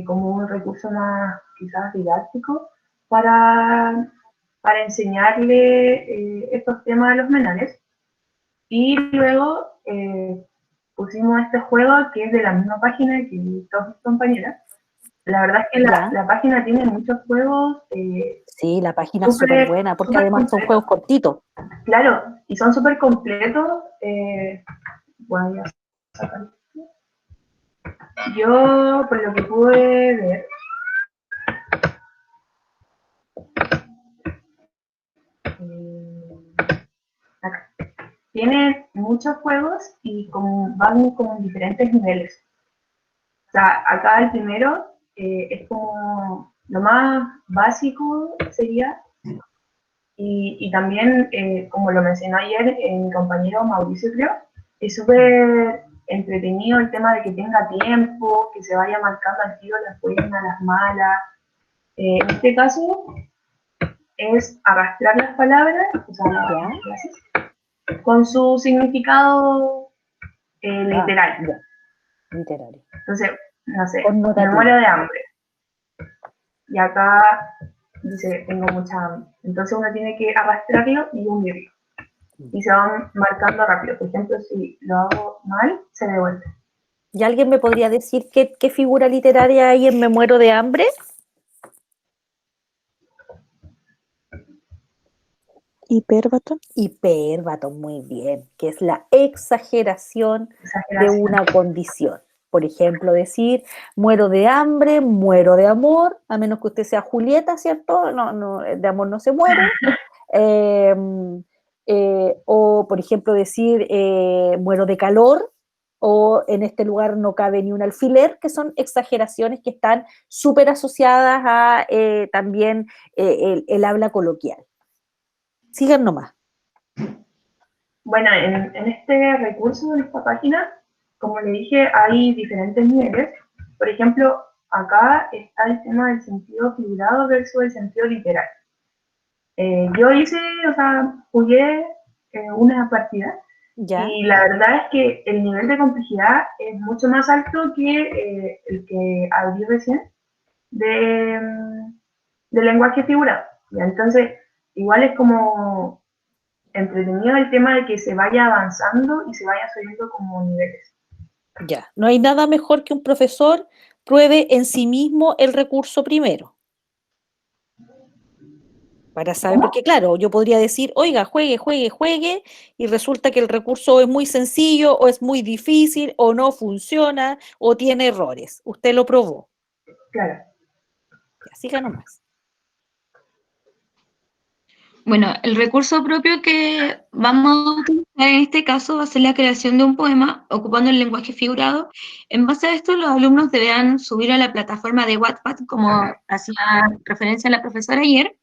como un recurso más quizás didáctico para enseñarle estos temas a los menores. Y luego pusimos este juego que es de la misma página que todas mis compañeras. La verdad es que la página tiene muchos juegos. Sí, la página es súper buena, porque además son juegos cortitos. Claro, y son súper completos. Bueno, yo, por lo que pude ver, acá, tiene muchos juegos y van como en diferentes niveles. O sea, acá el primero es como lo más básico sería, y también, como lo mencionó ayer mi compañero Mauricio, creo, es súper entretenido el tema de que tenga tiempo, que se vaya marcando al tiro las buenas, las malas. En este caso es arrastrar las palabras, o sea, las frases, con su significado literal. Literario. Entonces, no sé, me muero de hambre. Y acá dice, tengo mucha hambre. Entonces uno tiene que arrastrarlo y unirlo. Y se van marcando rápido. Por ejemplo, si lo hago mal, se devuelve. ¿Y alguien me podría decir qué figura literaria hay en Me muero de hambre? Hipérbaton. Hipérbaton, muy bien, que es la exageración de una condición. Por ejemplo, decir, muero de hambre, muero de amor, a menos que usted sea Julieta, ¿cierto? No, de amor no se muere. O, por ejemplo, decir, muero de calor, o en este lugar no cabe ni un alfiler, que son exageraciones que están súper asociadas a también el habla coloquial. Sigan nomás. Bueno, en este recurso, en esta página, como le dije, hay diferentes niveles. Por ejemplo, acá está el tema del sentido figurado versus el sentido literal. Yo jugué una partida. ¿Ya? Y la verdad es que el nivel de complejidad es mucho más alto que el que abrí recién de lenguaje figurado. ¿Ya? Entonces, igual es como entretenido el tema de que se vaya avanzando y se vaya subiendo como niveles. Ya, no hay nada mejor que un profesor pruebe en sí mismo el recurso primero. Para saber, porque claro, yo podría decir, oiga, juegue, y resulta que el recurso es muy sencillo, o es muy difícil, o no funciona, o tiene errores. Usted lo probó. Claro. Ya, siga nomás. Bueno, el recurso propio que vamos a utilizar en este caso va a ser la creación de un poema ocupando el lenguaje figurado. En base a esto, los alumnos deberán subir a la plataforma de Wattpad, como hacía referencia la profesora ayer,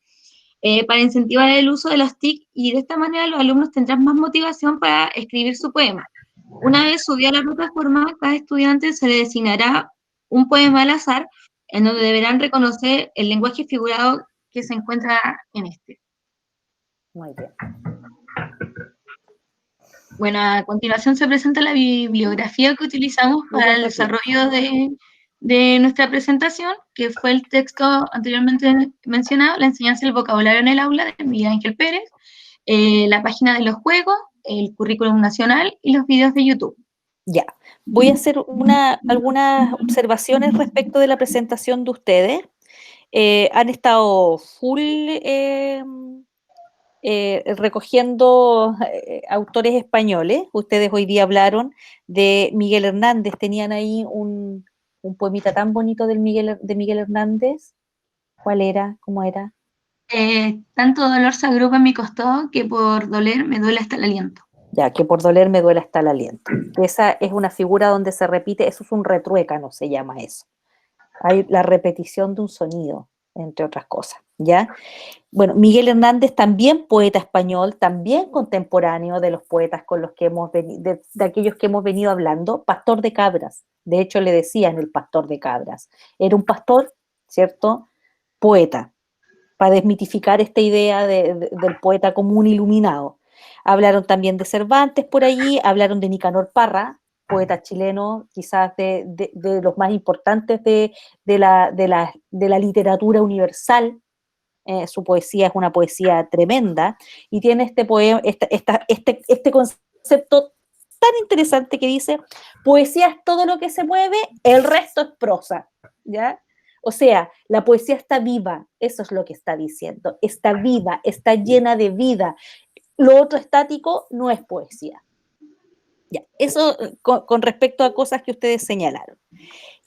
para incentivar el uso de las TIC, y de esta manera los alumnos tendrán más motivación para escribir su poema. Una vez subida a la plataforma, a cada estudiante se le designará un poema al azar, en donde deberán reconocer el lenguaje figurado que se encuentra en este. Muy bien. Bueno, a continuación se presenta la bibliografía que utilizamos para el desarrollo de nuestra presentación, que fue el texto anteriormente mencionado, La enseñanza del vocabulario en el aula, de Miguel Ángel Pérez, la página de los juegos, el currículum nacional y los videos de YouTube. Ya, voy a hacer algunas observaciones respecto de la presentación de ustedes. Han estado full recogiendo autores españoles. Ustedes hoy día hablaron de Miguel Hernández. Tenían ahí un poemita tan bonito de Miguel Hernández. ¿Cuál era? ¿Cómo era? Tanto dolor se agrupa en mi costado que por doler me duele hasta el aliento. Ya, que por doler me duele hasta el aliento. Esa es una figura donde se repite, eso es un retruécano, se llama eso. Hay la repetición de un sonido, entre otras cosas, ¿ya? Bueno, Miguel Hernández, también poeta español, también contemporáneo de los poetas con los que hemos venido, de aquellos que hemos venido hablando, pastor de cabras. De hecho, le decían el pastor de cabras. Era un pastor, ¿cierto? Poeta, para desmitificar esta idea del poeta como un iluminado. Hablaron también de Cervantes por allí, hablaron de Nicanor Parra, poeta chileno, quizás de los más importantes de la literatura universal. Su poesía es una poesía tremenda y tiene este concepto tan interesante que dice: poesía es todo lo que se mueve, el resto es prosa, ¿ya? O sea, la poesía está viva, eso es lo que está diciendo, está viva, está llena de vida. Lo otro estático no es poesía. Ya, eso con respecto a cosas que ustedes señalaron.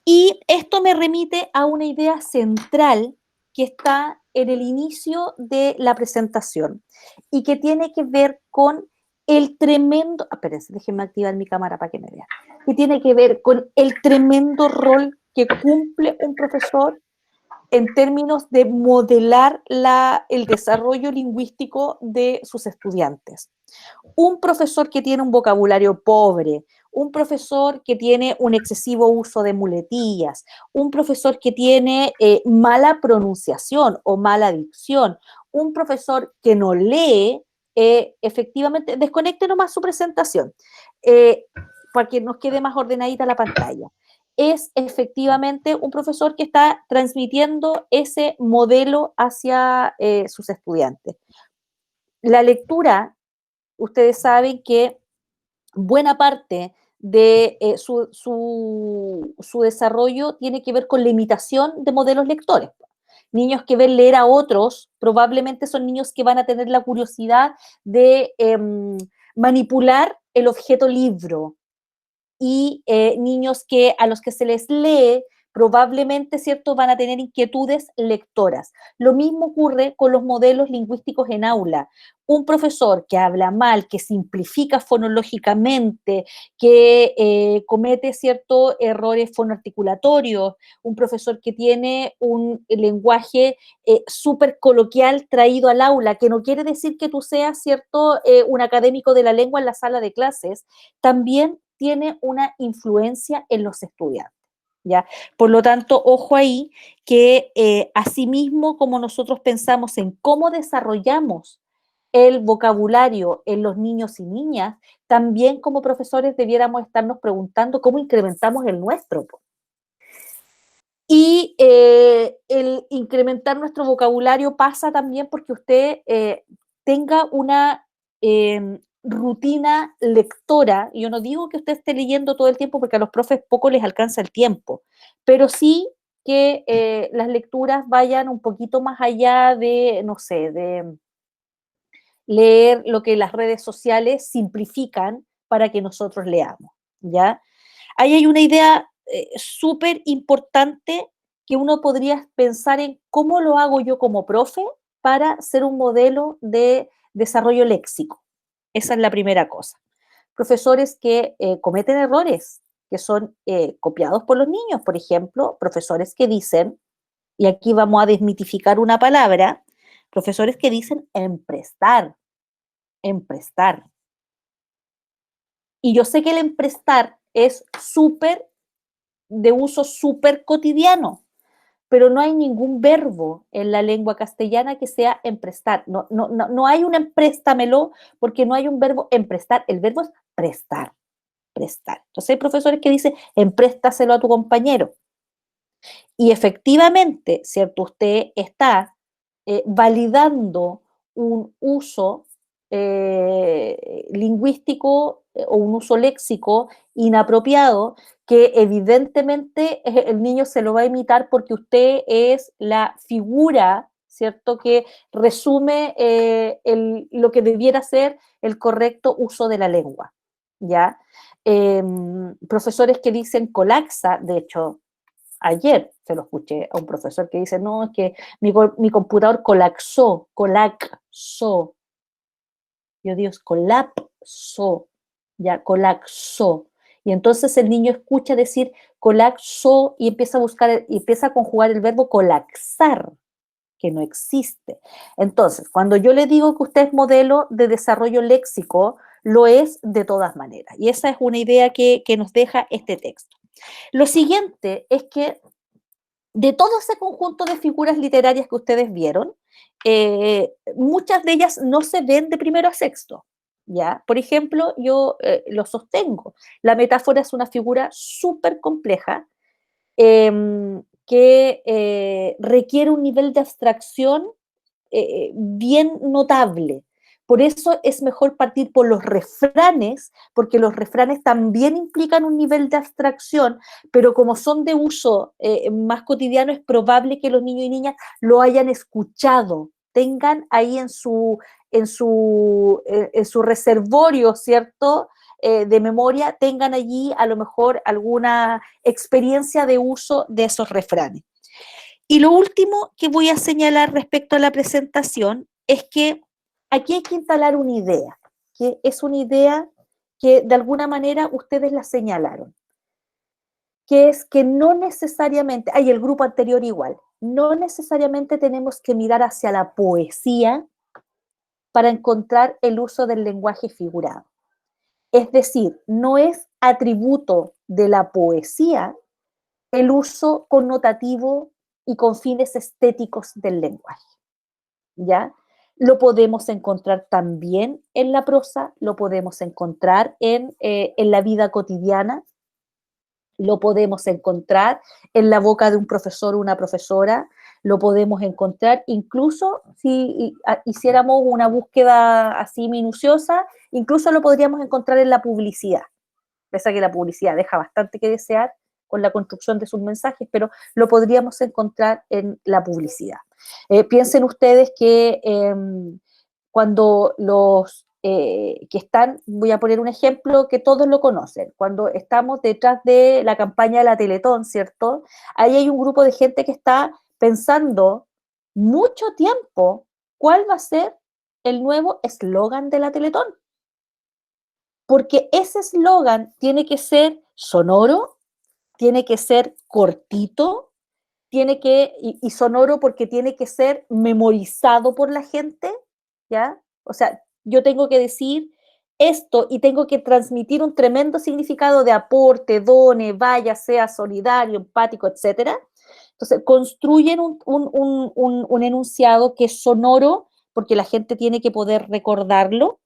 Y esto me remite a una idea central que está en el inicio de la presentación y que tiene que ver con el tremendo, espérense, déjenme activar mi cámara para que me vean, que tiene que ver con el tremendo rol que cumple un profesor en términos de modelar el desarrollo lingüístico de sus estudiantes. Un profesor que tiene un vocabulario pobre, un profesor que tiene un excesivo uso de muletillas, un profesor que tiene mala pronunciación o mala dicción, un profesor que no lee, efectivamente, desconecte nomás su presentación, para que nos quede más ordenadita la pantalla. Es efectivamente un profesor que está transmitiendo ese modelo hacia sus estudiantes. La lectura, ustedes saben que buena parte de su desarrollo tiene que ver con la imitación de modelos lectores. Niños que ven leer a otros probablemente son niños que van a tener la curiosidad de manipular el objeto libro, y niños a los que se les lee probablemente, ¿cierto?, van a tener inquietudes lectoras. Lo mismo ocurre con los modelos lingüísticos en aula. Un profesor que habla mal, que simplifica fonológicamente, que comete ciertos errores fonoarticulatorios, un profesor que tiene un lenguaje súper coloquial traído al aula, que no quiere decir que tú seas, ¿cierto?, un académico de la lengua en la sala de clases, también tiene una influencia en los estudiantes, ¿ya? Por lo tanto, ojo ahí que asimismo como nosotros pensamos en cómo desarrollamos el vocabulario en los niños y niñas, también como profesores debiéramos estarnos preguntando cómo incrementamos el nuestro. Y el incrementar nuestro vocabulario pasa también porque usted tenga una rutina lectora. Yo no digo que usted esté leyendo todo el tiempo porque a los profes poco les alcanza el tiempo, pero sí que las lecturas vayan un poquito más allá de, no sé, de leer lo que las redes sociales simplifican para que nosotros leamos, ¿ya? Ahí hay una idea súper importante que uno podría pensar en cómo lo hago yo como profe para ser un modelo de desarrollo léxico. Esa es la primera cosa. Profesores que cometen errores, que son copiados por los niños, por ejemplo, profesores que dicen, y aquí vamos a desmitificar una palabra, profesores que dicen emprestar. Y yo sé que el emprestar es de uso súper cotidiano, pero no hay ningún verbo en la lengua castellana que sea emprestar. No hay un empréstamelo porque no hay un verbo emprestar. El verbo es prestar, prestar. Entonces hay profesores que dicen, empréstaselo a tu compañero. Y efectivamente, ¿cierto? Usted está validando un uso lingüístico o un uso léxico inapropiado que evidentemente el niño se lo va a imitar porque usted es la figura, ¿cierto? Que resume lo que debiera ser el correcto uso de la lengua, ¿ya? Profesores que dicen colapsa, de hecho, ayer se lo escuché a un profesor que dice, no, es que mi computador colapsó. Yo Dios, colapsó, ya, colapsó. Y entonces el niño escucha decir colapsó y empieza a buscar, y empieza a conjugar el verbo colapsar, que no existe. Entonces, cuando yo le digo que usted es modelo de desarrollo léxico, lo es de todas maneras. Y esa es una idea que nos deja este texto. Lo siguiente es que de todo ese conjunto de figuras literarias que ustedes vieron, muchas de ellas no se ven de primero a sexto, ¿ya? Por ejemplo, yo lo sostengo. La metáfora es una figura súper compleja que requiere un nivel de abstracción bien notable. Por eso es mejor partir por los refranes, porque los refranes también implican un nivel de abstracción, pero como son de uso más cotidiano, es probable que los niños y niñas lo hayan escuchado, tengan ahí en su reservorio, ¿cierto?, de memoria, tengan allí a lo mejor alguna experiencia de uso de esos refranes. Y lo último que voy a señalar respecto a la presentación es que aquí hay que instalar una idea, que es una idea que de alguna manera ustedes la señalaron, que es que no necesariamente, hay el grupo anterior igual, no necesariamente tenemos que mirar hacia la poesía para encontrar el uso del lenguaje figurado. Es decir, no es atributo de la poesía el uso connotativo y con fines estéticos del lenguaje, ¿ya? Lo podemos encontrar también en la prosa, lo podemos encontrar en la vida cotidiana, lo podemos encontrar en la boca de un profesor o una profesora, lo podemos encontrar incluso si hiciéramos una búsqueda así minuciosa, incluso lo podríamos encontrar en la publicidad, pese a que la publicidad deja bastante que desear con la construcción de sus mensajes, pero lo podríamos encontrar en la publicidad. Piensen ustedes que cuando los que están, voy a poner un ejemplo que todos lo conocen, cuando estamos detrás de la campaña de la Teletón, ¿cierto? Ahí hay un grupo de gente que está pensando mucho tiempo cuál va a ser el nuevo eslogan de la Teletón. Porque ese eslogan tiene que ser sonoro, tiene que ser cortito, y sonoro porque tiene que ser memorizado por la gente, ¿ya? O sea, yo tengo que decir esto y tengo que transmitir un tremendo significado de aporte, done, vaya, sea solidario, empático, etc. Entonces, construyen un enunciado que es sonoro porque la gente tiene que poder recordarlo.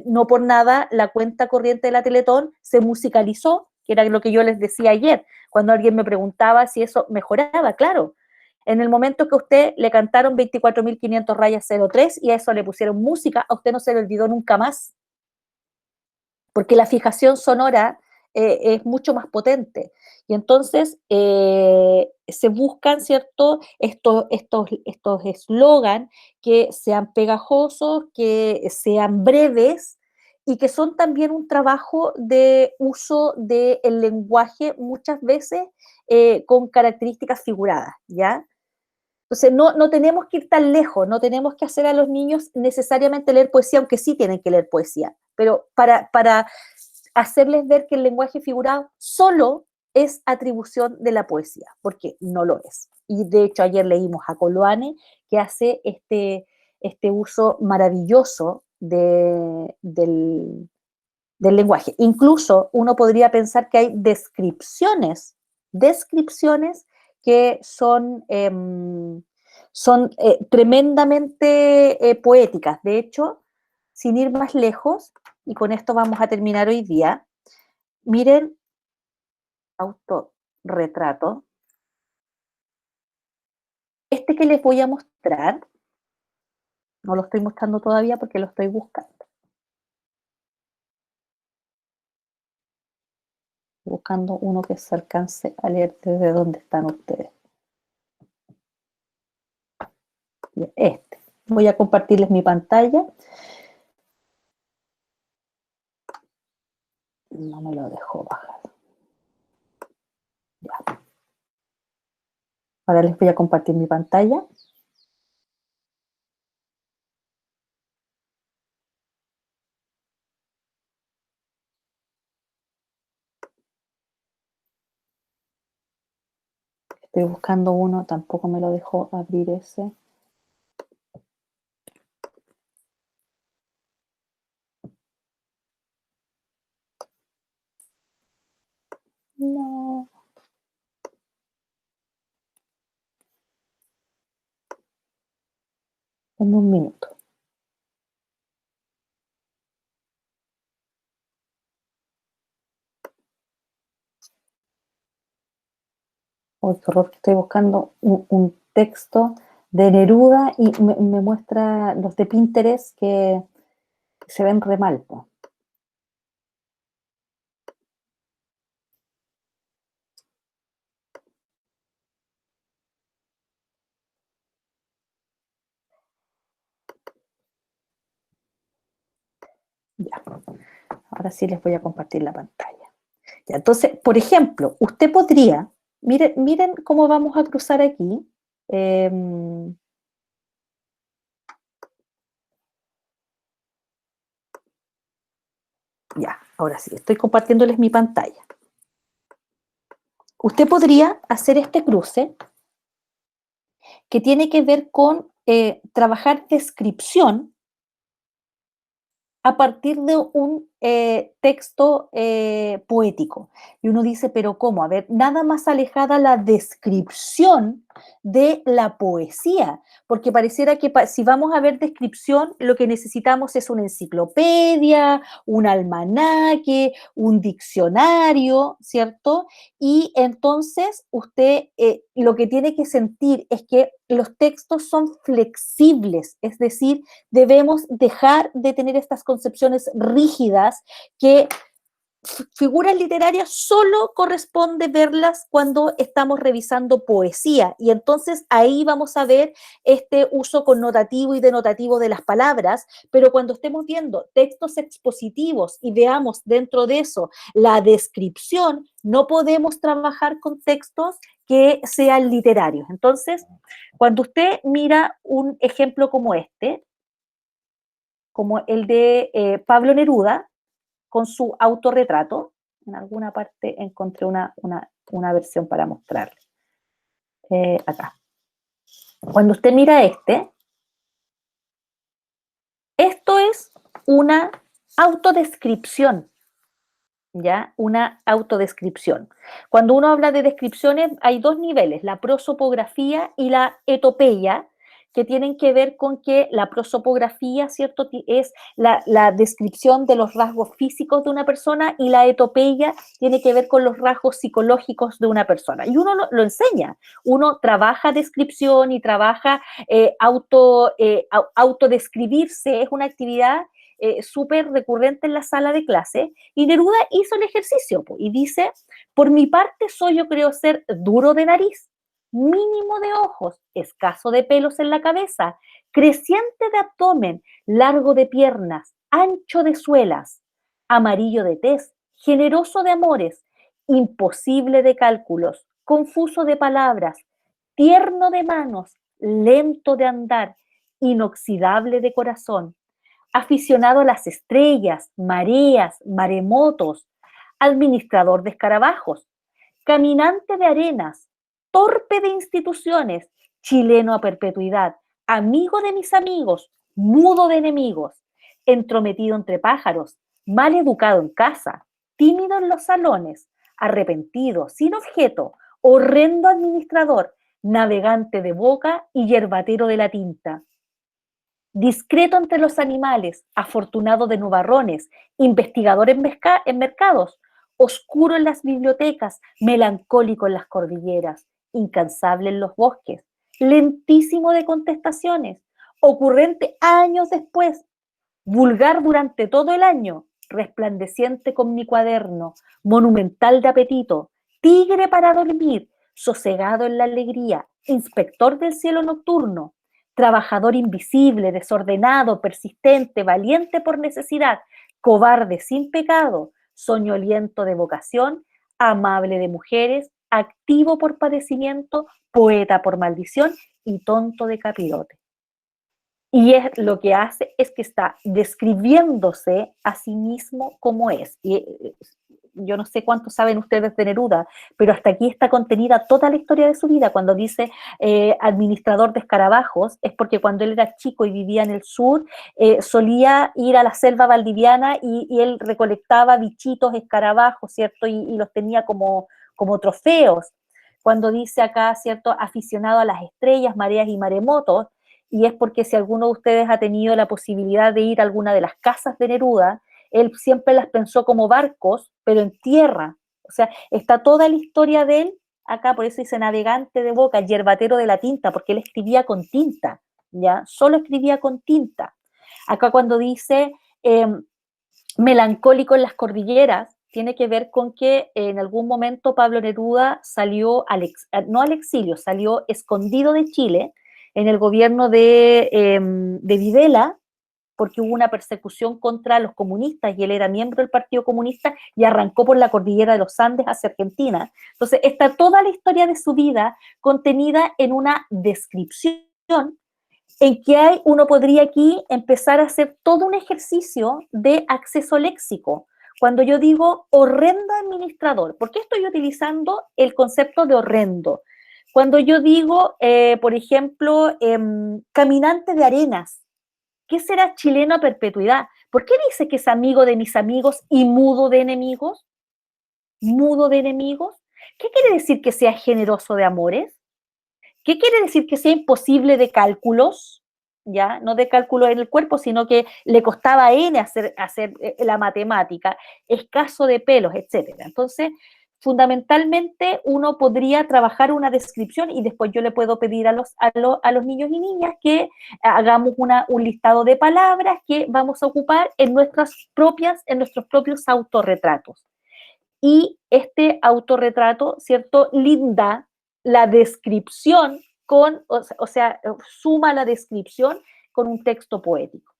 No por nada la cuenta corriente de la Teletón se musicalizó, que era lo que yo les decía ayer, cuando alguien me preguntaba si eso mejoraba. Claro, en el momento que a usted le cantaron 24.500 rayas 03 y a eso le pusieron música, a usted no se le olvidó nunca más, porque la fijación sonora es mucho más potente. Y entonces se buscan, ¿cierto?, estos eslogan que sean pegajosos, que sean breves y que son también un trabajo de uso del lenguaje muchas veces con características figuradas, ¿ya? Entonces, no tenemos que ir tan lejos, no tenemos que hacer a los niños necesariamente leer poesía, aunque sí tienen que leer poesía, pero para hacerles ver que el lenguaje figurado solo es atribución de la poesía, porque no lo es. Y de hecho ayer leímos a Coloane, que hace este uso maravilloso del lenguaje. Incluso uno podría pensar que hay descripciones que son tremendamente poéticas. De hecho, sin ir más lejos, y con esto vamos a terminar hoy día. Miren, autorretrato. Este que les voy a mostrar, no lo estoy mostrando todavía porque lo estoy buscando. Buscando uno que se alcance a leer desde donde están ustedes. Este. Voy a compartirles mi pantalla. No me lo dejó bajar. Ya. Ahora les voy a compartir mi pantalla. Estoy buscando uno, tampoco me lo dejó abrir ese. No. En un minuto. Oh, qué horror, estoy buscando un texto de Neruda y me muestra los de Pinterest que se ven re mal, po. Ya. Ahora sí les voy a compartir la pantalla. Ya, entonces, por ejemplo, usted podría, miren cómo vamos a cruzar aquí. Ya, ahora sí, estoy compartiéndoles mi pantalla. Usted podría hacer este cruce que tiene que ver con trabajar descripción a partir de un texto poético. Y uno dice, pero ¿cómo? A ver, nada más alejada la descripción de la poesía, porque pareciera que si vamos a ver descripción, lo que necesitamos es una enciclopedia, un almanaque, un diccionario, ¿cierto? Y entonces usted lo que tiene que sentir es que los textos son flexibles, es decir, debemos dejar de tener estas concepciones rígidas que figuras literarias solo corresponde verlas cuando estamos revisando poesía, y entonces ahí vamos a ver este uso connotativo y denotativo de las palabras, pero cuando estemos viendo textos expositivos y veamos dentro de eso la descripción, no podemos trabajar con textos que sean literarios. Entonces, cuando usted mira un ejemplo como este, como el de Pablo Neruda, con su autorretrato. En alguna parte encontré una versión para mostrarle. Acá. Cuando usted mira esto es una autodescripción, ¿ya? Una autodescripción. Cuando uno habla de descripciones, hay dos niveles, la prosopografía y la etopeya, que tienen que ver con que la prosopografía, ¿cierto?, es la descripción de los rasgos físicos de una persona, y la etopeya tiene que ver con los rasgos psicológicos de una persona. Y uno lo enseña, uno trabaja descripción y trabaja autodescribirse, es una actividad súper recurrente en la sala de clase, y Neruda hizo el ejercicio y dice, por mi parte yo creo ser duro de nariz, mínimo de ojos, escaso de pelos en la cabeza, creciente de abdomen, largo de piernas, ancho de suelas, amarillo de tez, generoso de amores, imposible de cálculos, confuso de palabras, tierno de manos, lento de andar, inoxidable de corazón, aficionado a las estrellas, mareas, maremotos, administrador de escarabajos, caminante de arenas, torpe de instituciones, chileno a perpetuidad, amigo de mis amigos, mudo de enemigos, entrometido entre pájaros, mal educado en casa, tímido en los salones, arrepentido, sin objeto, horrendo administrador, navegante de boca y yerbatero de la tinta. discreto entre los animales, afortunado de nubarrones, investigador en mercados, oscuro en las bibliotecas, melancólico en las cordilleras, incansable en los bosques, lentísimo de contestaciones, ocurrente años después, vulgar durante todo el año, resplandeciente con mi cuaderno, monumental de apetito, tigre para dormir, sosegado en la alegría, inspector del cielo nocturno, trabajador invisible, desordenado, persistente, valiente por necesidad, cobarde sin pecado, soñoliento de vocación, amable de mujeres, activo por padecimiento, poeta por maldición y tonto de capirote. Y lo que hace es que está describiéndose a sí mismo como es. Y yo no sé cuánto saben ustedes de Neruda, pero hasta aquí está contenida toda la historia de su vida. Cuando dice administrador de escarabajos, es porque cuando él era chico y vivía en el sur, solía ir a la selva valdiviana y él recolectaba bichitos, escarabajos, ¿cierto? Y los tenía como trofeos. Cuando dice acá, ¿cierto? Aficionado a las estrellas, mareas y maremotos, y es porque si alguno de ustedes ha tenido la posibilidad de ir a alguna de las casas de Neruda, él siempre las pensó como barcos, pero en tierra. O sea, está toda la historia de él, acá por eso dice navegante de boca, yerbatero de la tinta, porque él escribía con tinta, ¿ya? Solo escribía con tinta. Acá cuando dice melancólico en las cordilleras, tiene que ver con que en algún momento Pablo Neruda salió, no al exilio, salió escondido de Chile, en el gobierno de Videla, porque hubo una persecución contra los comunistas y él era miembro del Partido Comunista y arrancó por la cordillera de los Andes hacia Argentina. Entonces está toda la historia de su vida contenida en una descripción en que uno podría aquí empezar a hacer todo un ejercicio de acceso léxico. Cuando yo digo horrendo administrador, ¿por qué estoy utilizando el concepto de horrendo? Cuando yo digo, por ejemplo, caminante de arenas, ¿qué será chileno a perpetuidad? ¿Por qué dice que es amigo de mis amigos y mudo de enemigos? ¿Mudo de enemigos? ¿Qué quiere decir que sea generoso de amores? ¿Qué quiere decir que sea imposible de cálculos? ¿Ya? No de cálculo en el cuerpo, sino que le costaba a N hacer la matemática, escaso de pelos, etc. Entonces, fundamentalmente uno podría trabajar una descripción y después yo le puedo pedir a los niños y niñas que hagamos un listado de palabras que vamos a ocupar en nuestros propios autorretratos. Y este autorretrato, ¿cierto?, linda la descripción suma la descripción con un texto poético.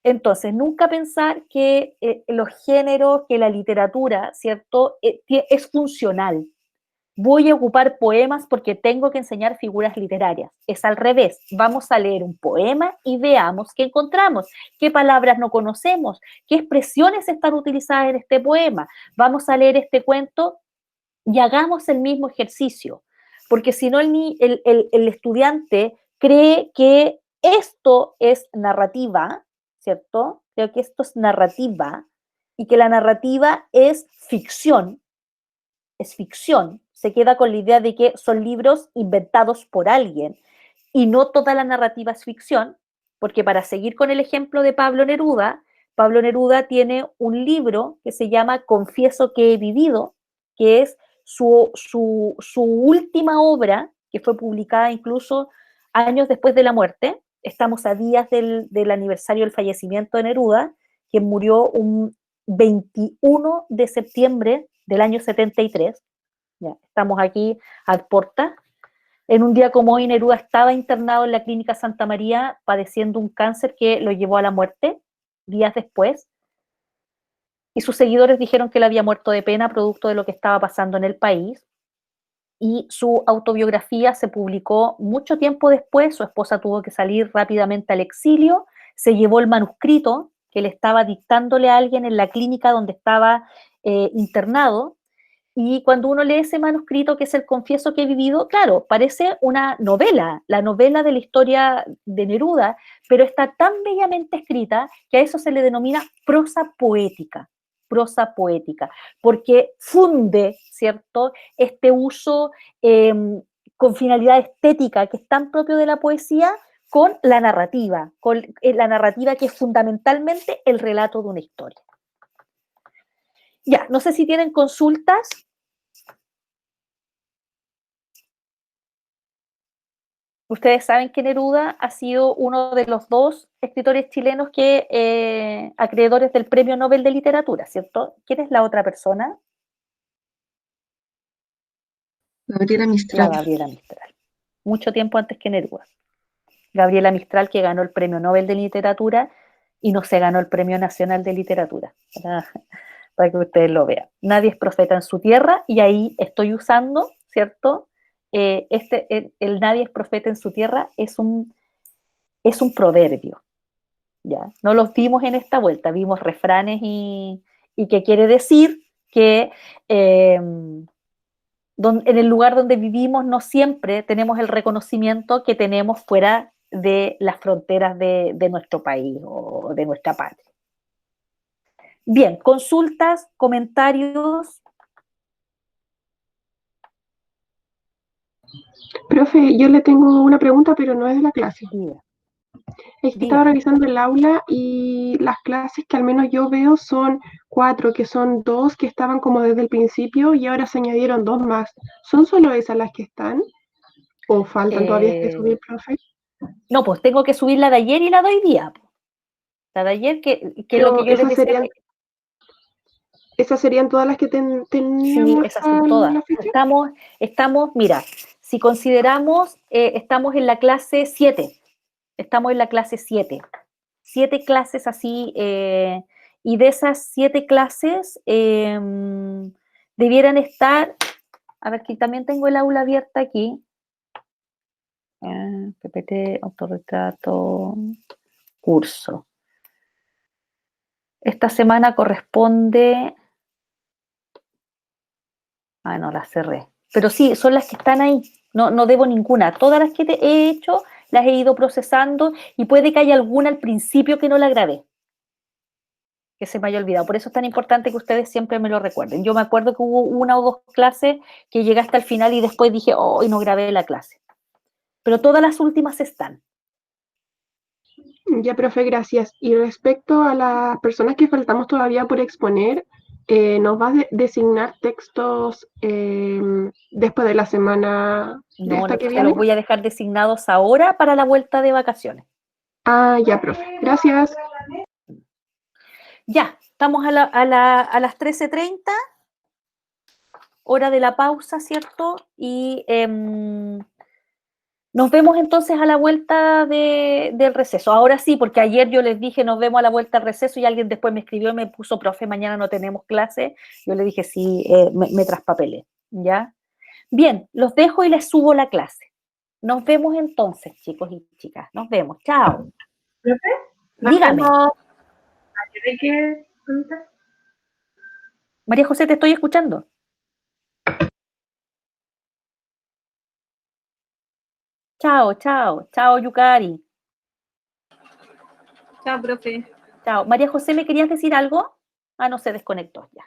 Entonces, nunca pensar que los géneros, que la literatura, ¿cierto?, es funcional. Voy a ocupar poemas porque tengo que enseñar figuras literarias. Es al revés. Vamos a leer un poema y veamos qué encontramos, qué palabras no conocemos, qué expresiones están utilizadas en este poema. Vamos a leer este cuento y hagamos el mismo ejercicio, porque si no el estudiante cree que esto es narrativa, ¿cierto? Creo que esto es narrativa y que la narrativa es ficción, se queda con la idea de que son libros inventados por alguien y no toda la narrativa es ficción, porque para seguir con el ejemplo de Pablo Neruda tiene un libro que se llama Confieso que he vivido, que es su última obra, que fue publicada incluso años después de la muerte. Estamos a días del aniversario del fallecimiento de Neruda, quien murió un 21 de septiembre del año 73. Ya, estamos aquí a porta. En un día como hoy, Neruda estaba internado en la Clínica Santa María padeciendo un cáncer que lo llevó a la muerte días después. Y sus seguidores dijeron que él había muerto de pena producto de lo que estaba pasando en el país. Y su autobiografía se publicó mucho tiempo después. Su esposa tuvo que salir rápidamente al exilio. Se llevó el manuscrito que le estaba dictándole a alguien en la clínica donde estaba internado. Y cuando uno lee ese manuscrito, que es el Confieso que he vivido, claro, parece una novela, la novela de la historia de Neruda, pero está tan bellamente escrita que a eso se le denomina prosa poética, porque funde, ¿cierto?, este uso con finalidad estética que es tan propio de la poesía con la narrativa que es fundamentalmente el relato de una historia. Ya, no sé si tienen consultas. Ustedes saben que Neruda ha sido uno de los 2 escritores chilenos acreedores del Premio Nobel de Literatura, ¿cierto? ¿Quién es la otra persona? Gabriela La Mistral. Gabriela Mistral. Mucho tiempo antes que Neruda. Gabriela Mistral, que ganó el Premio Nobel de Literatura y no se ganó el Premio Nacional de Literatura, para que ustedes lo vean. Nadie es profeta en su tierra, y ahí estoy usando, ¿cierto? El nadie es profeta en su tierra es un proverbio, ¿ya? No los vimos en esta vuelta, vimos refranes y que quiere decir que en el lugar donde vivimos no siempre tenemos el reconocimiento que tenemos fuera de las fronteras de nuestro país o de nuestra patria. Bien, consultas, comentarios. Profe, yo le tengo una pregunta, pero no es de la clase. Diga. Es que estaba revisando el aula y las clases que al menos yo veo son 4, que son 2 que estaban como desde el principio y ahora se añadieron 2 más. ¿Son solo esas las que están? ¿O faltan todavía que subir, profe? No, pues tengo que subir la de ayer y la de hoy día. La de ayer, que es lo que yo les decía. ¿Esas serían todas las que teníamos? Sí, esas son todas. Estamos, mira, si consideramos, estamos en la clase 7. Estamos en la clase 7. 7 clases así, y de esas 7 clases debieran estar, a ver, que también tengo el aula abierta aquí. PPT, autorretrato, curso. Esta semana corresponde... no, las cerré. Pero sí, son las que están ahí. No debo ninguna. Todas las que he hecho las he ido procesando y puede que haya alguna al principio que no la grabé, que se me haya olvidado. Por eso es tan importante que ustedes siempre me lo recuerden. Yo me acuerdo que hubo 1 o 2 clases que llegué hasta el final y después dije, oh, no grabé la clase. Pero todas las últimas están. Ya, profe, gracias. Y respecto a las personas que faltamos todavía por exponer, ¿nos vas a designar textos después de la semana de esta que viene? Los voy a dejar designados ahora para la vuelta de vacaciones. Ya, profe. Gracias. Ya, estamos a las 13:30, hora de la pausa, ¿cierto? Y nos vemos entonces a la vuelta del receso. Ahora sí, porque ayer yo les dije nos vemos a la vuelta del receso y alguien después me escribió y me puso, profe, mañana no tenemos clase. Yo le dije sí, me traspapelé, ¿ya? Bien, los dejo y les subo la clase. Nos vemos entonces, chicos y chicas. Nos vemos. Chao. ¿Profe? Dígame. ¿De qué pregunta? María José, te estoy escuchando. Chao, chao. Chao, Yukari. Chao, profe. Chao. María José, ¿me querías decir algo? No se desconectó ya.